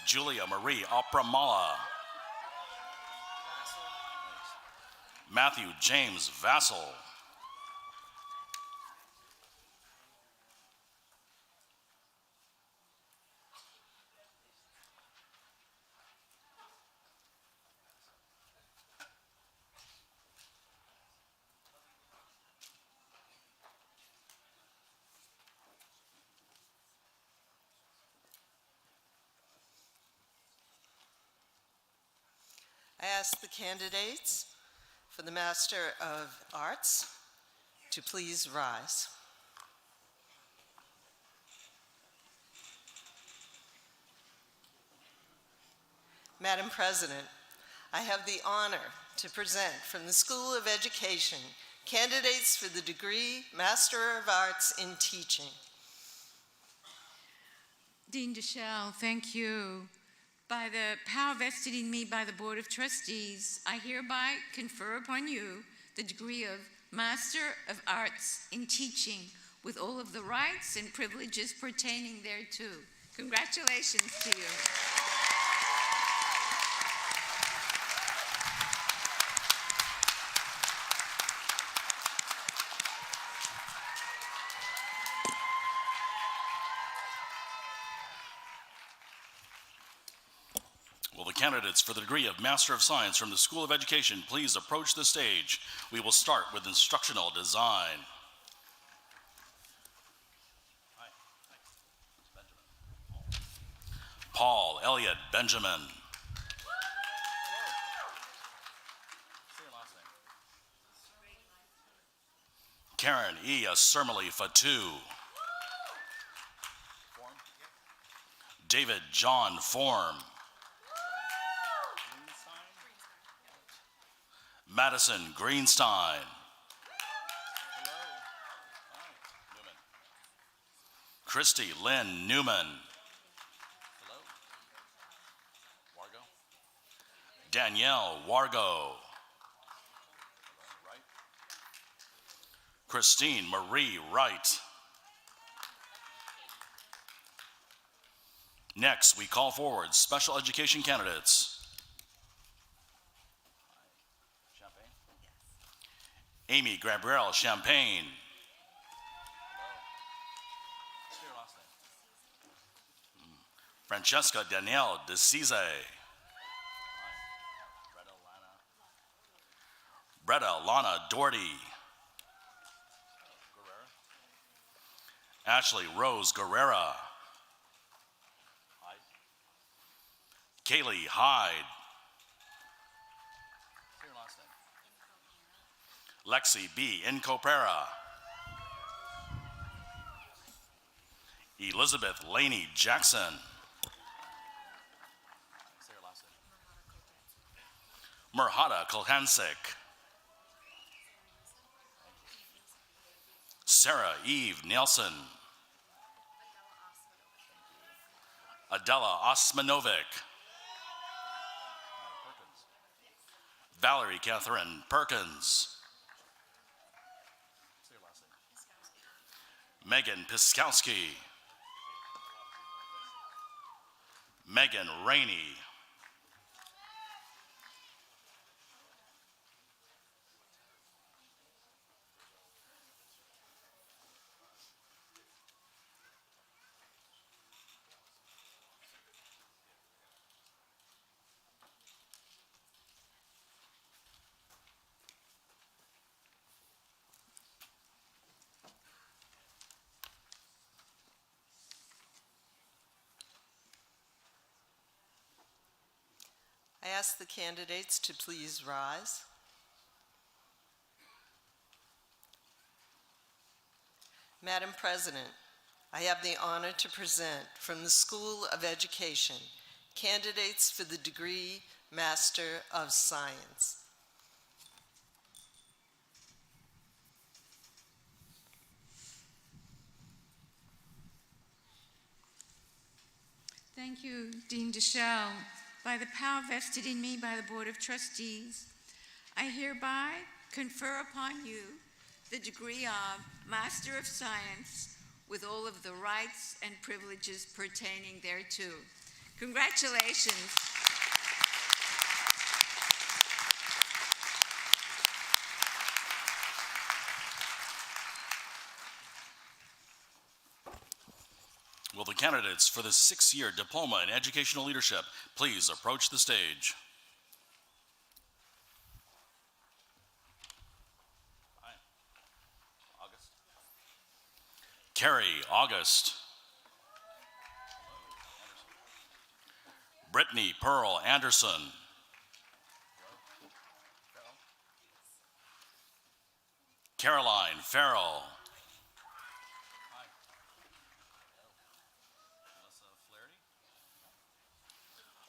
Julia Marie Opramala. Matthew James Vassell. I ask the candidates for the Master of Arts to please rise. Madam President, I have the honor to present from the School of Education candidates for the degree Master of Arts in Teaching. Dean Deschelle, thank you. By the power vested in me by the Board of Trustees, I hereby confer upon you the degree of Master of Arts in Teaching with all of the rights and privileges pertaining thereto. Congratulations to you. Will the candidates for the degree of Master of Science from the School of Education please approach the stage? We will start with instructional design. Paul Elliott Benjamin. Karen E. Asurmali Fatu. David John Form. Madison Greenstein. Christy Lynn Newman. Danielle Wargo. Christine Marie Wright. Next, we call forward special education candidates. Amy Gabrielle Champagne. Francesca Danielle DeCise. Bretta Lana Doherty. Ashley Rose Guerrera. Kaylee Hyde. Lexi B. Incopera. Elizabeth Laney Jackson. Murhada Kolhansik. Sarah Eve Nelson. Adela Osmanovic. Valerie Catherine Perkins. Megan Piskowski. Megan Rainey. I ask the candidates to please rise. Madam President, I have the honor to present from the School of Education candidates for the degree Master of Science. Thank you, Dean Deschelle. By the power vested in me by the Board of Trustees, I hereby confer upon you the degree of Master of Science with all of the rights and privileges pertaining thereto. Congratulations. Will the candidates for the 6-year Diploma in Educational Leadership please approach the stage? Hi. August. Carrie August. Brittany Pearl Anderson. Caroline Farrell.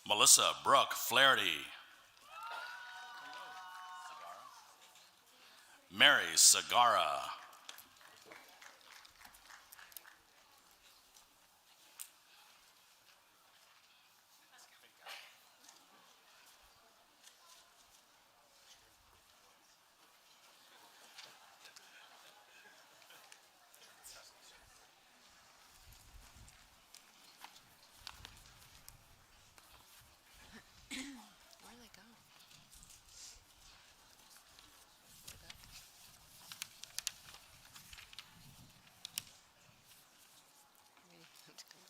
Melissa Brooke Flaherty. Mary Sagara. Where did they go?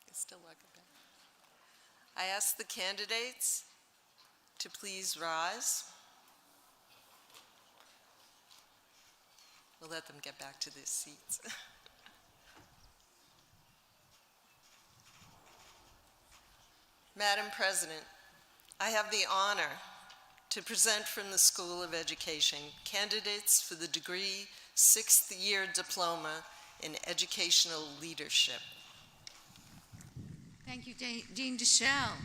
It's still welcome back. I ask the candidates to please rise. We'll let them get back to their seats. Madam President, I have the honor to present from the School of Education candidates for the degree 6th year diploma in educational leadership. Thank you, Dean Deschelle.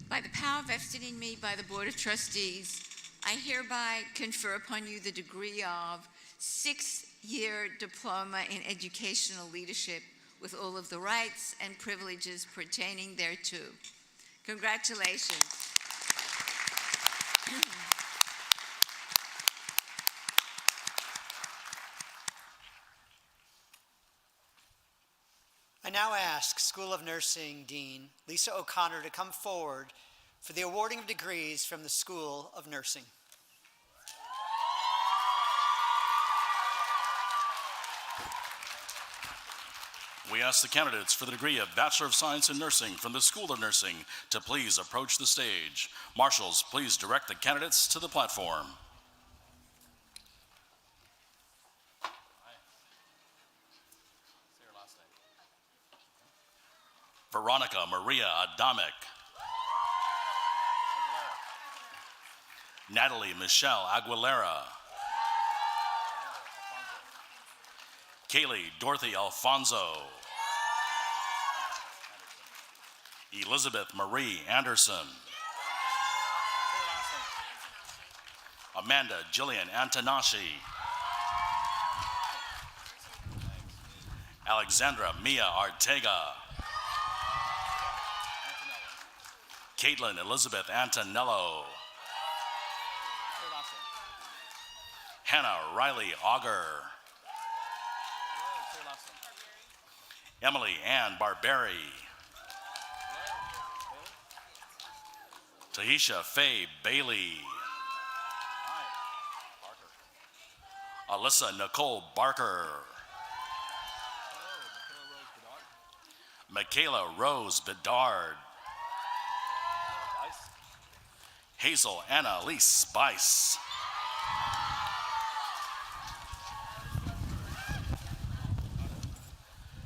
By the power vested in me by the Board of Trustees, I hereby confer upon you the degree of 6th year diploma in educational leadership with all of the rights and privileges pertaining thereto. Congratulations. I now ask School of Nursing Dean Lisa O'Connor to come forward for the awarding of degrees from the School of Nursing. We ask the candidates for the degree of Bachelor of Science in Nursing from the School of Nursing to please approach the stage. Marshals, please direct the candidates to the platform. Veronica Maria Adamek. Natalie Michelle Aguilera. Kaylee Dorothy Alfonso. Elizabeth Marie Anderson. Amanda Jillian Antonashi. Alexandra Mia Artega. Caitlin Elizabeth Antonello. Hannah Riley Auger. Emily Ann Barberi. Tahisha Faye Bailey. Alyssa Nicole Barker. Michaela Rose Bedard. Hazel Anna Lee Spice.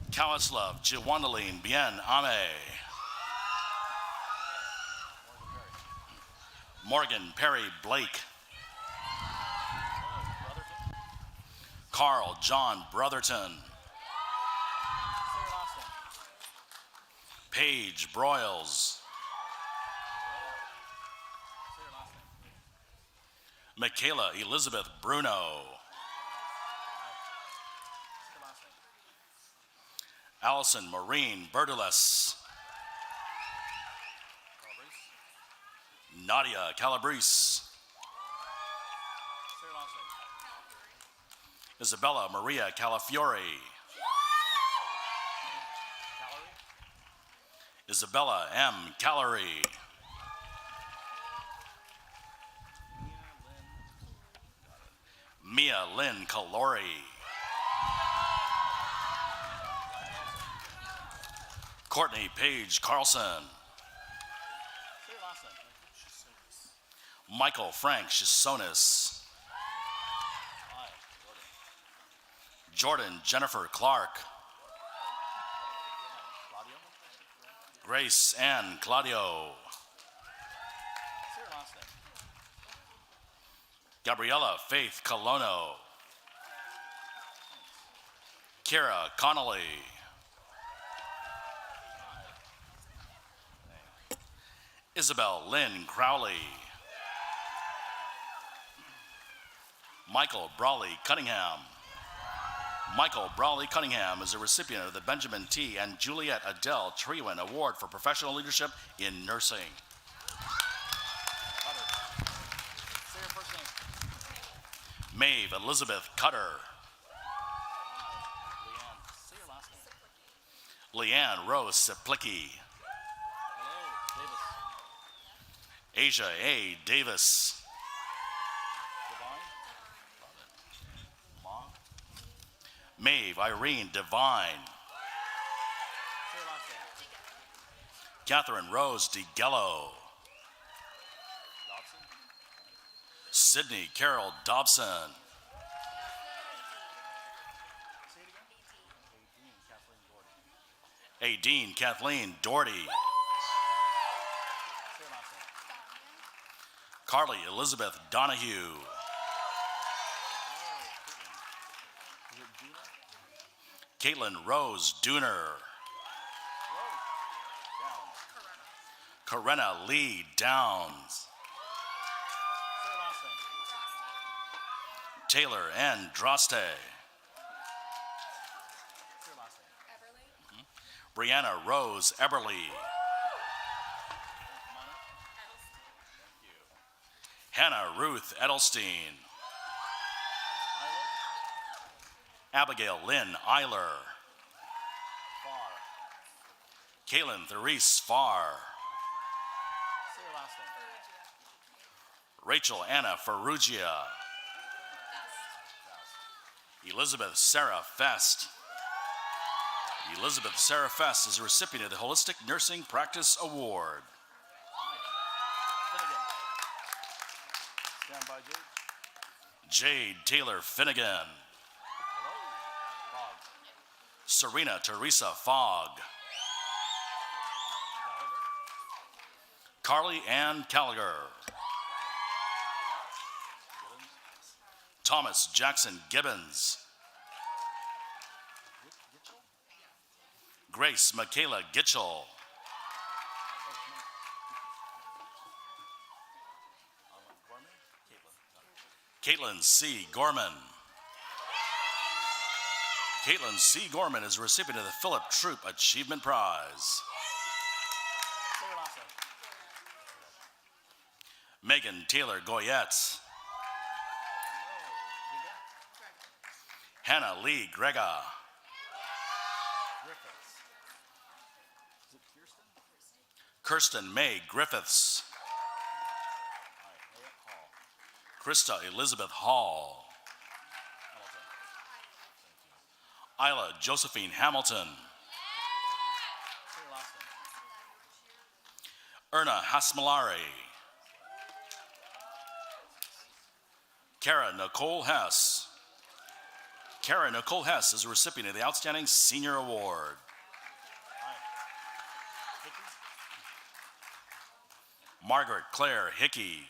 Kawaslav Jiwandaline Bien Ame. Morgan Perry Blake. Carl John Brotherton. Paige Broyles. Michaela Elizabeth Bruno. Allison Maureen Berdules. Nadia Calabrese. Isabella Maria Calafiore. Isabella M. Callery. Mia Lynn Calori. Courtney Paige Carlson. Michael Frank Shisonis. Jordan Jennifer Clark. Grace Ann Claudio. Gabriella Faith Colono. Kira Connolly. Isabel Lynn Crowley. Michael Brawley Cunningham. Michael Brawley Cunningham is a recipient of the Benjamin T. and Juliet Adele Trewin Award for Professional Leadership in Nursing. Maeve Elizabeth Cutter. Leanne Rose Seplicki. Asia A. Davis. Maeve Irene Devine. Catherine Rose DeGello. Sydney Carol Dobson. Adine Kathleen Doherty. Carly Elizabeth Donahue. Caitlin Rose Dooner. Corinna Lee Downs. Taylor N. Droste. Brianna Rose Eberly. Hannah Ruth Edelstein. Abigail Lynn Eiler. Kaylin Therese Farr. Rachel Anna Ferrugia. Elizabeth Sarah Fest. Elizabeth Sarah Fest is a recipient of the Holistic Nursing Practice Award. Jade Taylor Finnegan. Serena Teresa Fogg. Carly Ann Gallagher. Thomas Jackson Gibbons. Grace Michaela Gitchell. Caitlin C. Gorman. Caitlin C. Gorman is a recipient of the Philip Troop Achievement Prize. Megan Taylor Goyette. Hannah Lee Grega. Kirsten May Griffiths. Krista Elizabeth Hall. Isla Josephine Hamilton. Erna Hasmalari. Kara Nicole Hess. Kara Nicole Hess is a recipient of the Outstanding Senior Award. Margaret Claire Hickey.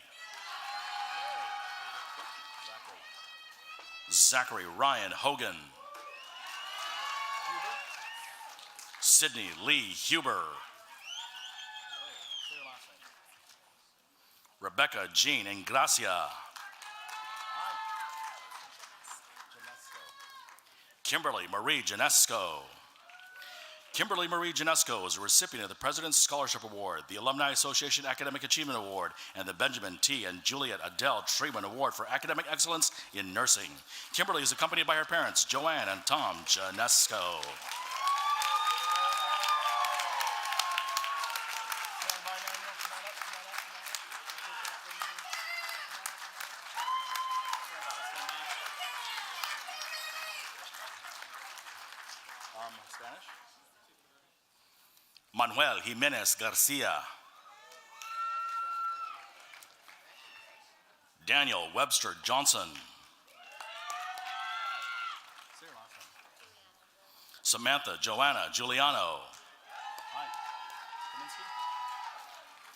Zachary Ryan Hogan. Sydney Lee Huber. Rebecca Jean Ingracia. Kimberly Marie Janesco. Kimberly Marie Janesco is a recipient of the President's Scholarship Award, the Alumni Association Academic Achievement Award, and the Benjamin T. and Juliet Adele Treatment Award for Academic Excellence in Nursing. Kimberly is accompanied by her parents, Joanne and Tom Janesco. Spanish? Manuel Jimenez Garcia. Daniel Webster Johnson. Samantha Joanna Giuliano.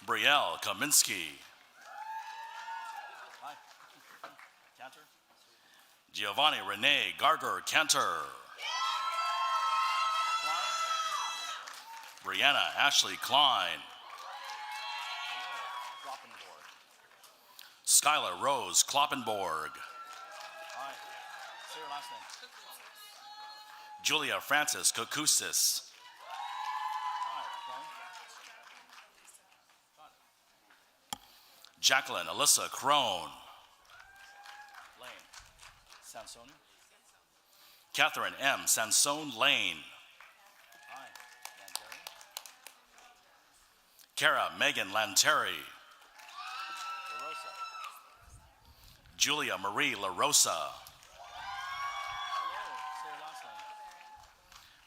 Brielle Kaminsky. Giovanni Rene Garger Cantor. Brianna Ashley Klein. Skylar Rose Kloppenborg. Julia Francis Kokustis. Jacqueline Alyssa Crone. Sansoni. Catherine M. Sansone Lane. Kara Megan Lanteri. Julia Marie La Rosa.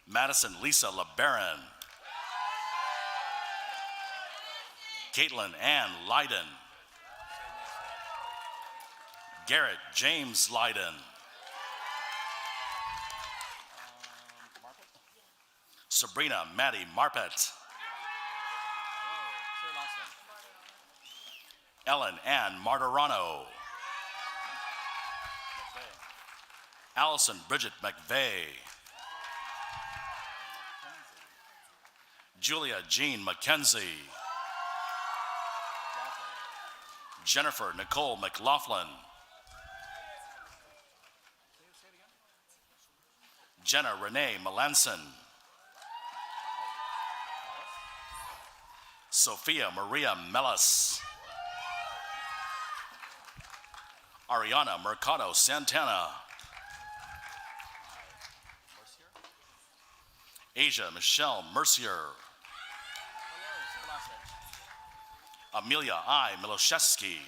Madison Lisa LeBaron. Caitlin Ann Leiden. Garrett James Leiden. Sabrina Maddie Marpet. Ellen Ann Martirano. Allison Bridget McVeigh. Julia Jean McKenzie. Jennifer Nicole McLaughlin. Jenna Renee Melanson. Sophia Maria Mellis. Ariana Mercado Santana. Asia Michelle Mercier. Amelia I. Miloszewski.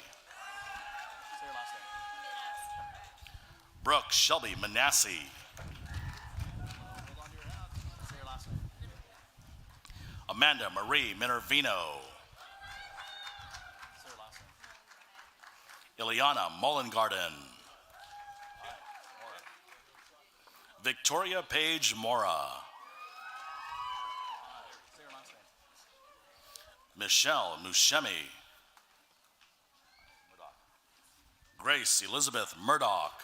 Brooke Shelby Manassi. Amanda Marie Minervino. Ileana Mullengarden. Victoria Page Mora. Michelle Mushemi. Grace Elizabeth Murdoch.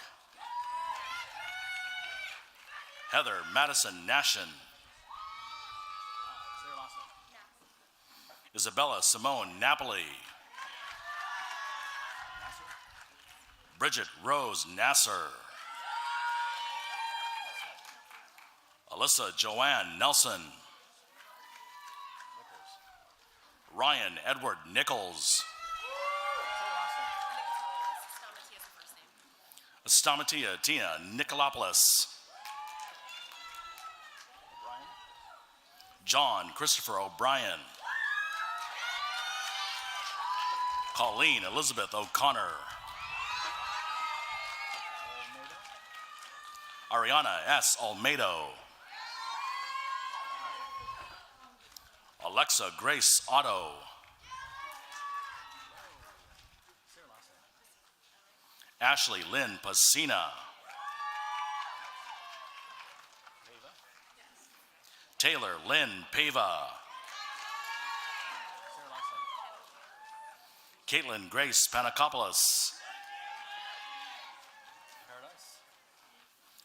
Heather Madison Nashin. Isabella Simone Napoli. Bridget Rose Nasser. Alyssa Joanne Nelson. Ryan Edward Nichols. Stamatia Tina Nicolopoulos. John Christopher O'Brien. Colleen Elizabeth O'Connor. Ariana S. Almedo. Alexa Grace Otto. Ashley Lynn Pacina. Taylor Lynn Pava. Caitlin Grace Panakopoulos.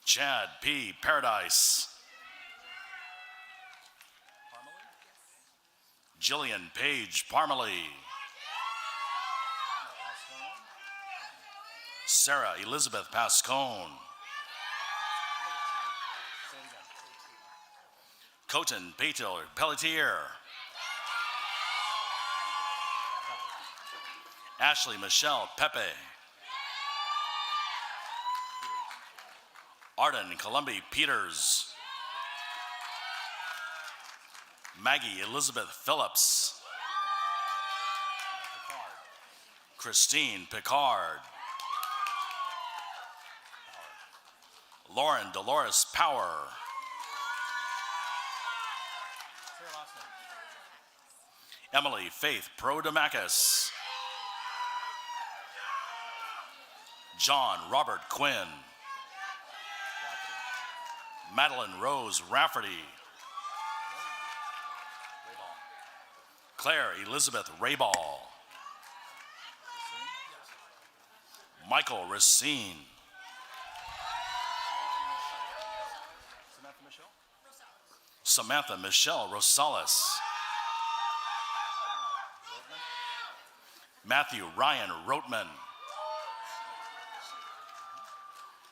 Chad P. Paradise. Jillian Page Parmalee. Sarah Elizabeth Pascone. Coton Pelletier. Ashley Michelle Pepe. Arden Columbi Peters. Maggie Elizabeth Phillips. Christine Picard. Lauren Dolores Power. Emily Faith Prodamakis. John Robert Quinn. Madeline Rose Rafferty. Claire Elizabeth Rayball. Michael Racine. Samantha Michelle Rosales. Matthew Ryan Roteman.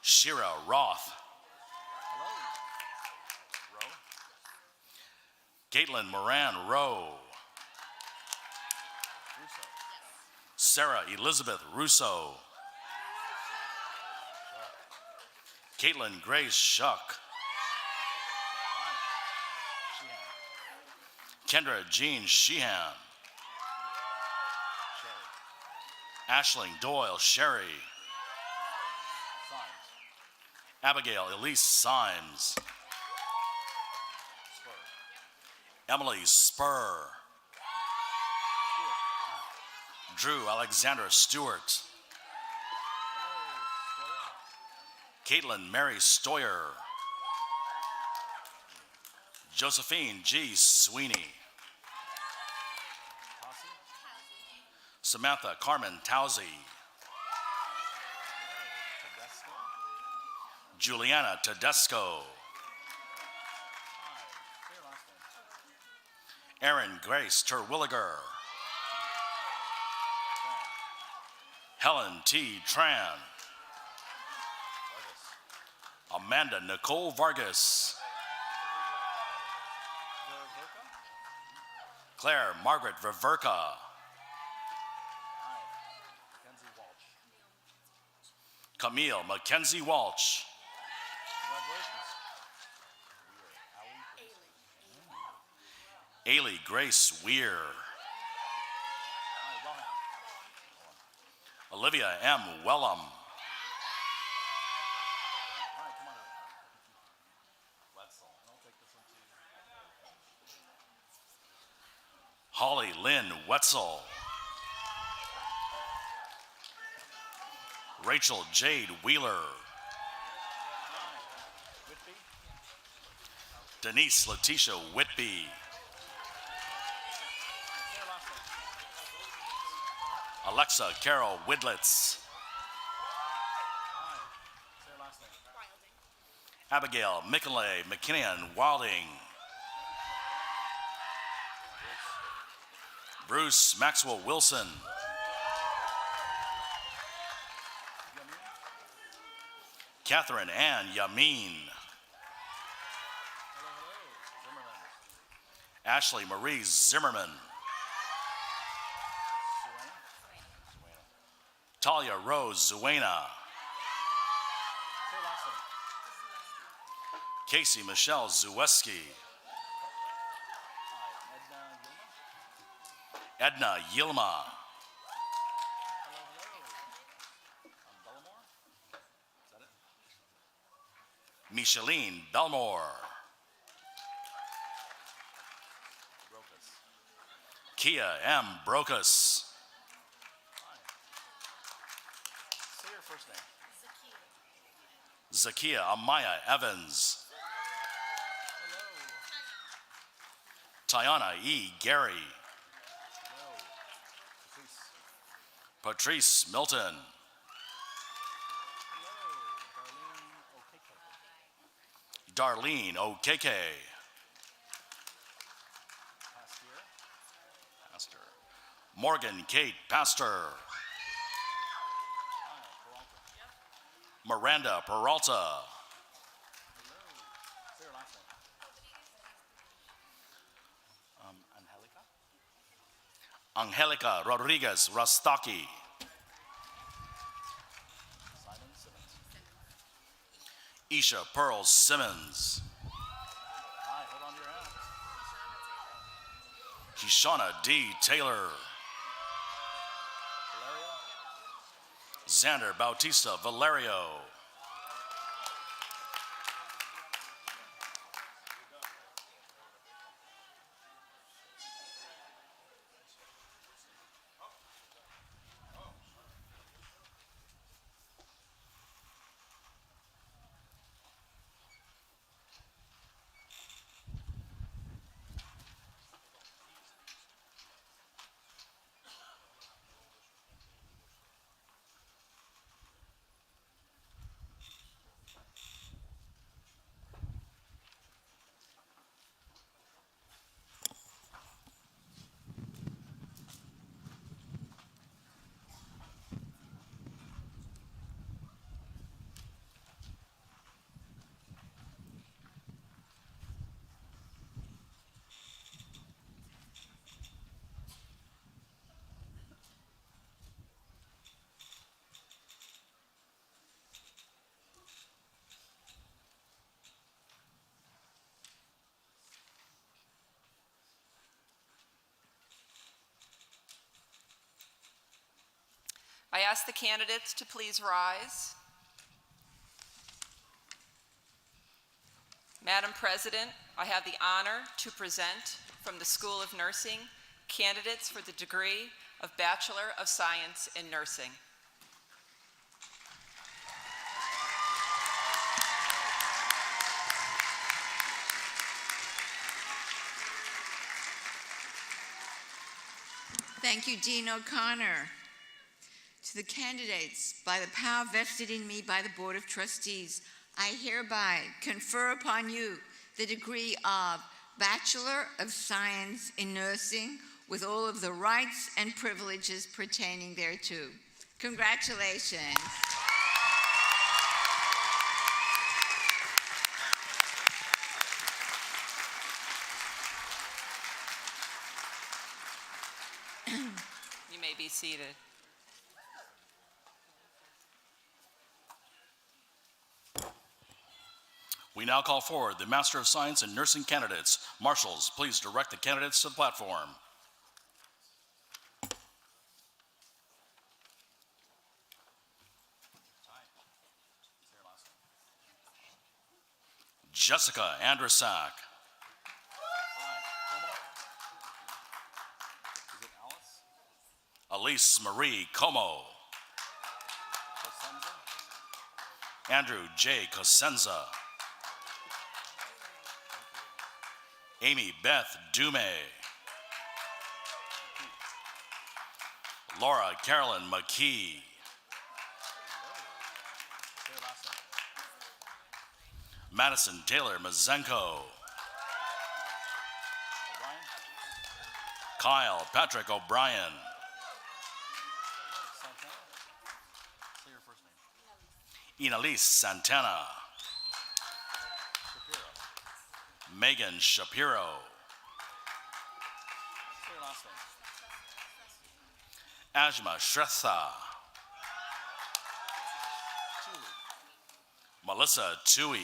Shira Roth. Caitlin Moran Rowe. Sarah Elizabeth Russo. Caitlin Grace Shuck. Kendra Jean Sheehan. Ashling Doyle Sherry. Abigail Elise Symes. Emily Spur. Drew Alexandra Stewart. Caitlin Mary Stoyer. Josephine G. Sweeney. Samantha Carmen Towsey. Juliana Tedesco. Erin Grace Terwilliger. Helen T. Tran. Amanda Nicole Vargas. Claire Margaret Viverka. Camille Mackenzie Walsh. Ailey Grace Weir. Olivia M. Wellham. Holly Lynn Wetzel. Rachel Jade Wheeler. Denise Letitia Whitby. Alexa Carol Widlitz. Abigail Mickle McKinnon Wilding. Bruce Maxwell Wilson. Catherine Ann Yamin. Ashley Marie Zimmerman. Talia Rose Zuena. Casey Michelle Zuweski. Edna Yilma. Micheline Belmore. Kia M. Brocus. Say your first name. Zakia Amaya Evans. Tiana E. Gary. Patrice Milton. Darlene Okeke. Pastor. Morgan Kate Pastor. Miranda Peralta. Angelica Rodriguez Rostaki. Isha Pearl Simmons. Kishana D. Taylor. Xander Bautista Valerio. I ask the candidates to please rise. Madam President, I have the honor to present from the School of Nursing candidates for the degree of Bachelor of Science in Nursing. Thank you, Dean O'Connor. To the candidates, by the power vested in me by the Board of Trustees, I hereby confer upon you the degree of Bachelor of Science in Nursing with all of the rights and privileges pertaining thereto. Congratulations. You may be seated. We now call forward the Master of Science in Nursing candidates. Marshals, please direct the candidates to the platform. Jessica Andrasak. Elise Marie Como. Andrew J. Cosenza. Amy Beth Dume. Laura Carolyn McKee. Madison Taylor Mazenko. Kyle Patrick O'Brien. Inalise Santana. Megan Shapiro. Ajma Shrestha. Melissa Tui.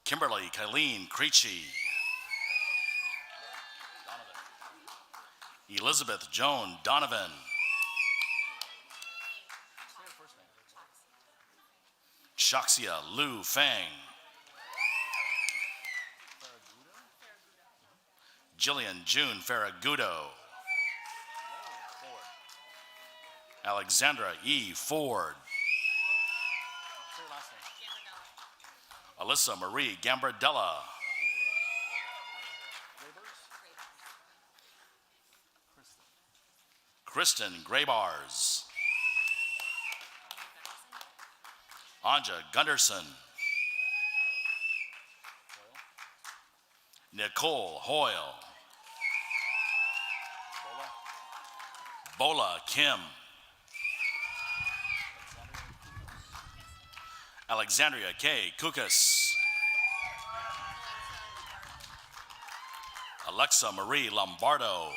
Kimberly Kylene Creechy. Elizabeth Joan Donovan. Shaxia Lu Fang. Jillian June Farragudo. Alexandra E. Ford. Alyssa Marie Gambardella. Kristen Graybars. Anja Gunderson. Nicole Hoyle. Bola Kim. Alexandria K. Kukas. Alexa Marie Lombardo.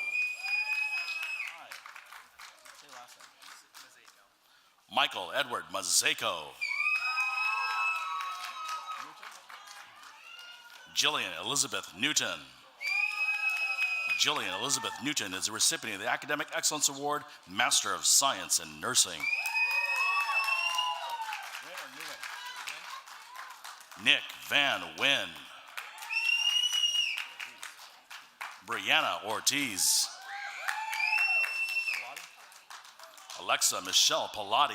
Michael Edward Mazeko. Jillian Elizabeth Newton. Jillian Elizabeth Newton is a recipient of the Academic Excellence Award, Master of Science in Nursing. Nick Van Wyn. Brianna Ortiz. Alexa Michelle Pilati.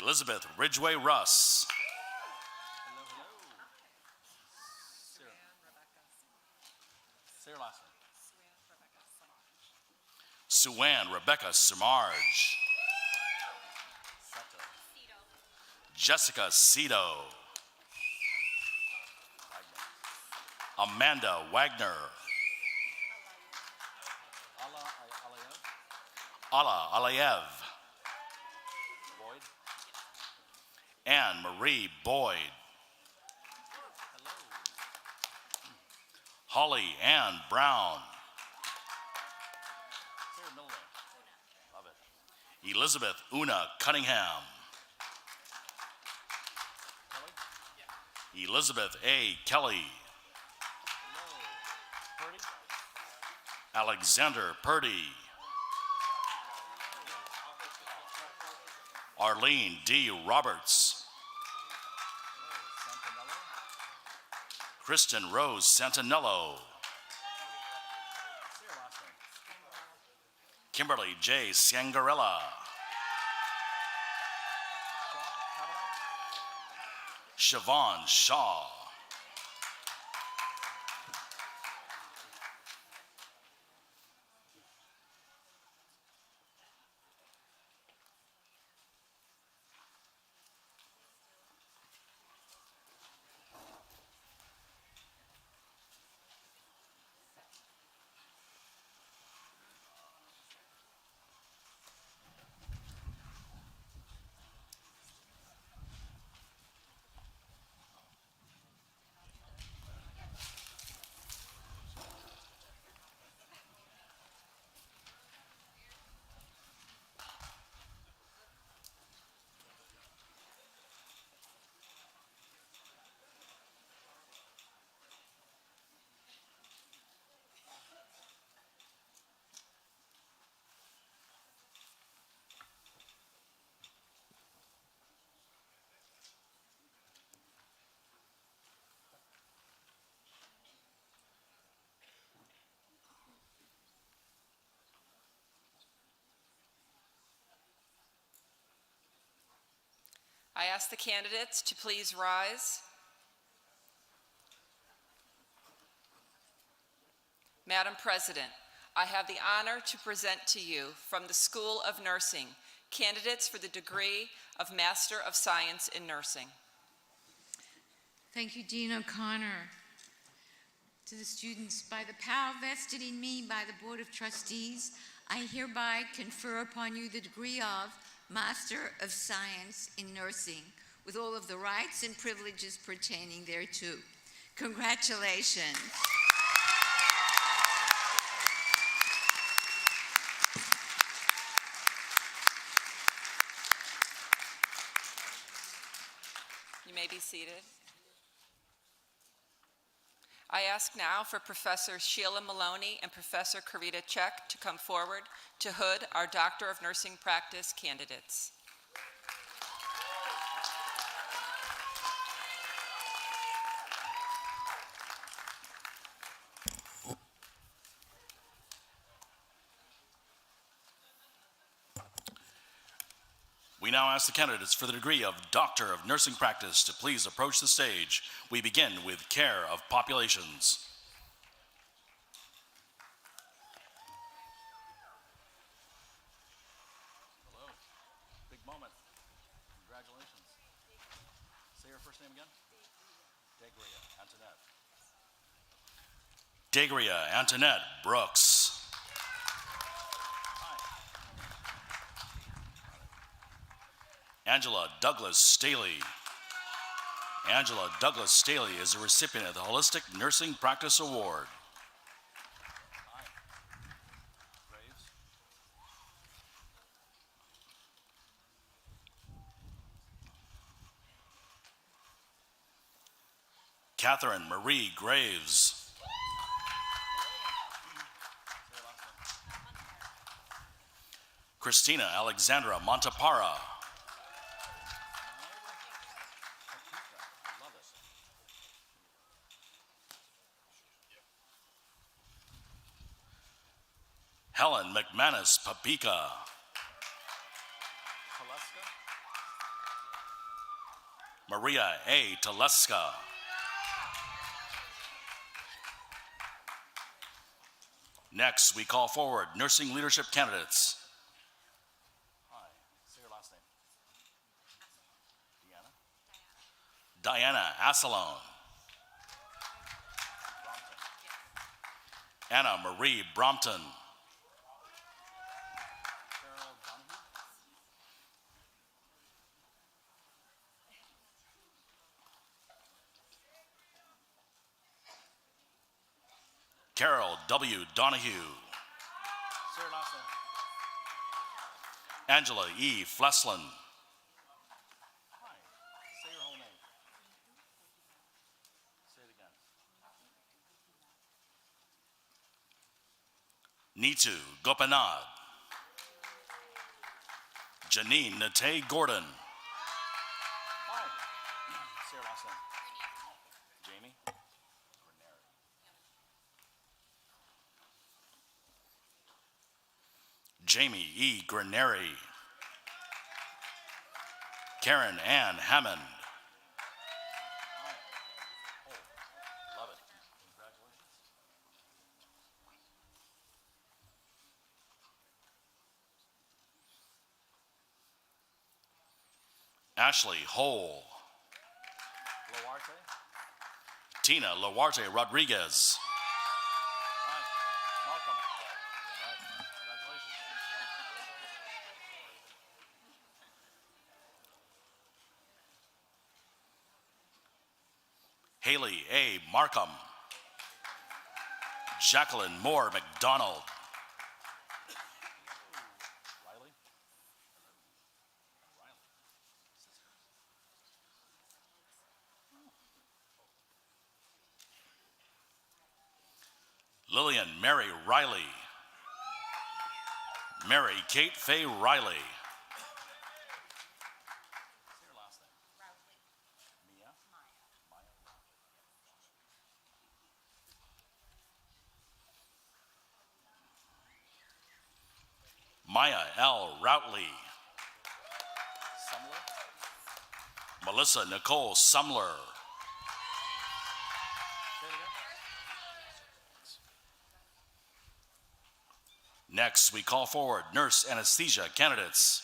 Elizabeth Ridgway Russ. Suwan Rebecca Sumarge. Jessica Cito. Amanda Wagner. Ala Alayev. Anne Marie Boyd. Holly Ann Brown. Love it. Elizabeth Una Cunningham. Elizabeth A. Kelly. Alexander Purdy. Arlene D. Roberts. Kristen Rose Santinello. Kimberly J. Sangarella. Siobhan Shaw. I ask the candidates to please rise. Madam President, I have the honor to present to you from the School of Nursing candidates for the degree of Master of Science in Nursing. Thank you, Dean O'Connor. To the students, by the power vested in me by the Board of Trustees, I hereby confer upon you the degree of Master of Science in Nursing, with all of the rights and privileges pertaining thereto. Congratulations. You may be seated. I ask now for Professor Sheila Maloney and Professor Karita Czech to come forward to hood our Doctor of Nursing Practice candidates. We now ask the candidates for the degree of Doctor of Nursing Practice to please approach the stage. We begin with care of populations. Hello. Big moment. Congratulations. Say your first name again. Degria Antoinette. Degria Antoinette Brooks. Angela Douglas Staley. Angela Douglas Staley is the recipient of the Holistic Nursing Practice Award. Catherine Marie Graves. Christina Alexandra Montapara. Helen McManus Papika. Maria A. Teleska. Next, we call forward nursing leadership candidates. Hi, say your last name. Diana Assalone. Anna Marie Brompton. Carol W. Donahue. Say your last name. Angela E. Fleslin. Hi. Say your whole name. Say it again. Neetu Gopinath. Janine Nate Gordon. Hi. Say your last name. Jamie. Jamie E. Graneri. Karen Ann Hammond. Oh, love it. Congratulations. Ashley Hole. Loarte. Tina Loarte Rodriguez. Haley A. Markham. Jacqueline Moore McDonald. Lillian Mary Riley. Mary Kate Faye Riley. Maya L. Routley. Melissa Nicole Sumler. Next, we call forward nurse anesthesia candidates.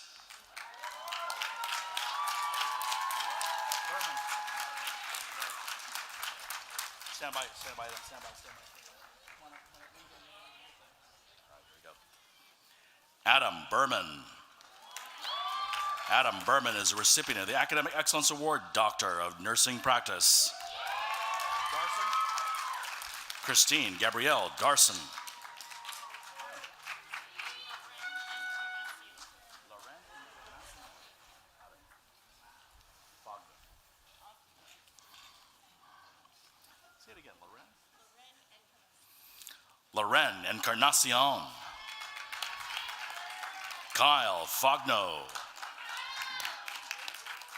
Stand by them, stand by. Adam Berman. Adam Berman is a recipient of the Academic Excellence Award, Doctor of Nursing Practice. Christine Gabrielle Garson. Say it again, Loren Encarnacion. Kyle Fogno.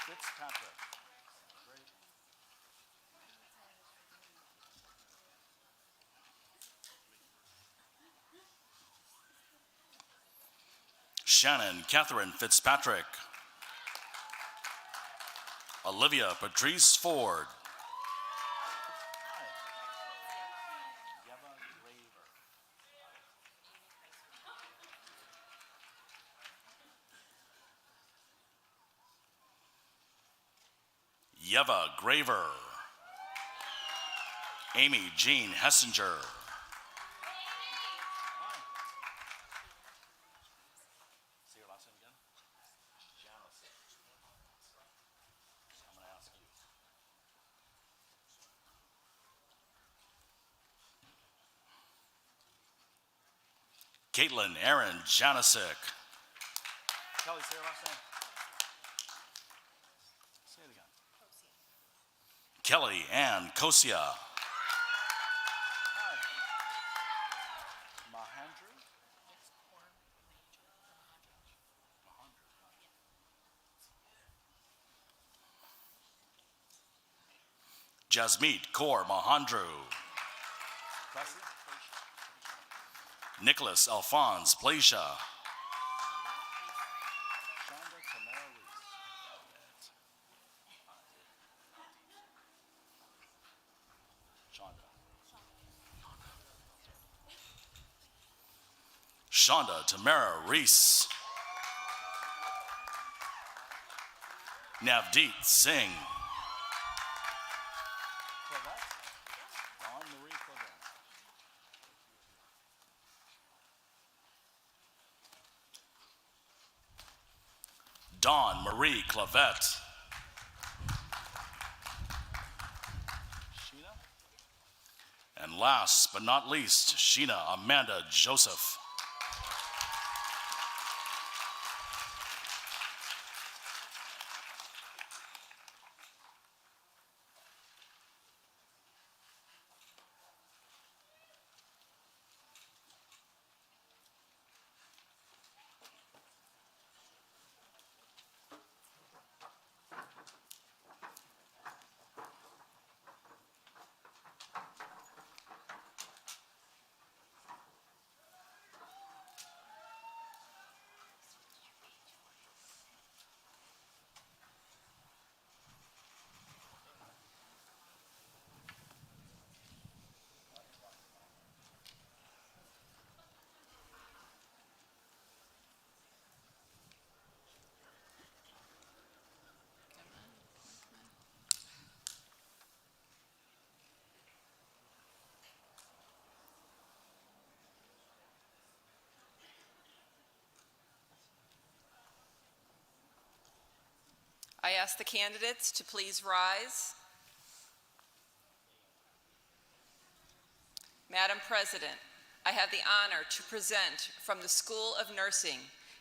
Fitzpatrick. Shannon Catherine Fitzpatrick. Olivia Patrice Ford. Yeva Graver. Amy Jean Hessinger. Say your last name again. Janice. I'm going to ask you. Caitlin Aaron Janasic. Kelly, say your last name. Say it again. Kelly Ann Kosia. Mahendra. Jasmeet Kaur Mahandru. Leslie. Nicholas Alphonse Pleisha. Shonda Tamara Reese. Shonda Tamara Reese. Navdeet Singh. Dawn Marie Clement. Dawn Marie Clavette. Sheena. And last but not least, Sheena Amanda Joseph. I ask the candidates to please rise. Madam President, I have the honor to present from the School of Nursing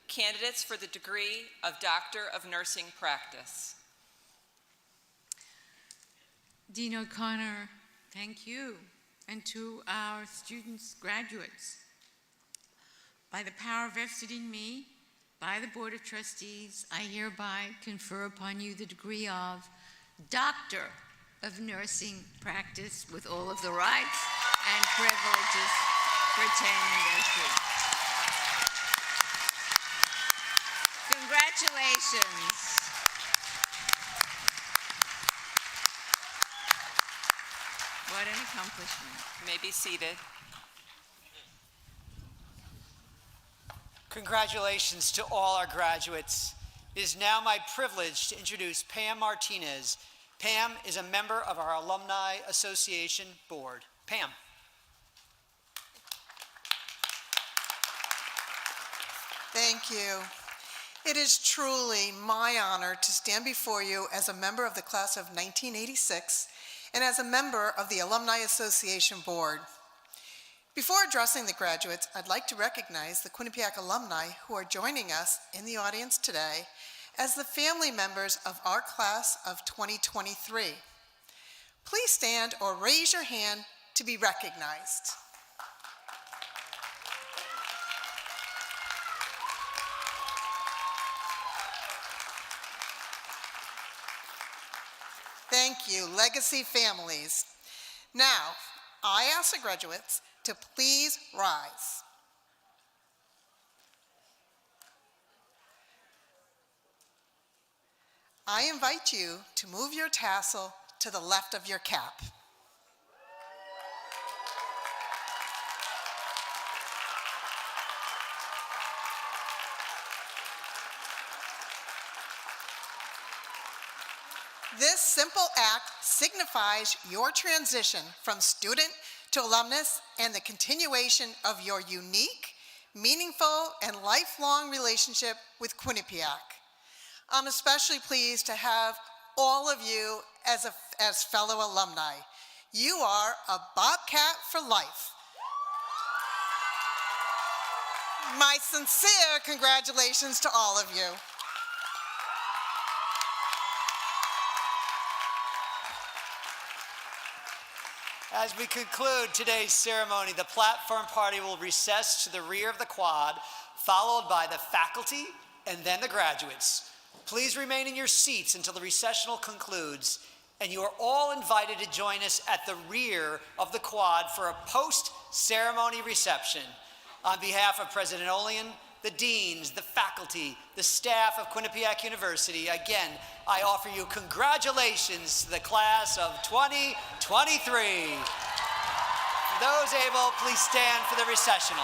candidates for the degree of Doctor of Nursing Practice. Dean O'Connor, thank you, and to our students, graduates. By the power vested in me by the Board of Trustees, I hereby confer upon you the degree of Doctor of Nursing Practice with all of the rights and privileges pertaining thereto. Congratulations. What an accomplishment. You may be seated. Congratulations to all our graduates. It is now my privilege to introduce Pam Martinez. Pam is a member of our Alumni Association Board. Pam. Thank you. It is truly my honor to stand before you as a member of the class of 1986 and as a member of the Alumni Association Board. Before addressing the graduates, I'd like to recognize the Quinnipiac alumni who are joining us in the audience today as the family members of our class of 2023. Please stand or raise your hand to be recognized. Thank you, legacy families. Now, I ask the graduates to please rise. I invite you to move your tassel to the left of your cap. This simple act signifies your transition from student to alumnus and the continuation of your unique, meaningful, and lifelong relationship with Quinnipiac. I'm especially pleased to have all of you as fellow alumni. You are a Bobcat for life. my sincere congratulations to all of you. As we conclude today's ceremony, the platform party will recess to the rear of the quad, followed by the faculty and then the graduates. Please remain in your seats until the recessional concludes, and you are all invited to join us at the rear of the quad for a post-ceremony reception. On behalf of President Olean, the deans, the faculty, the staff of Quinnipiac University, again, I offer you congratulations to the class of 2023. For those able, please stand for the recessional.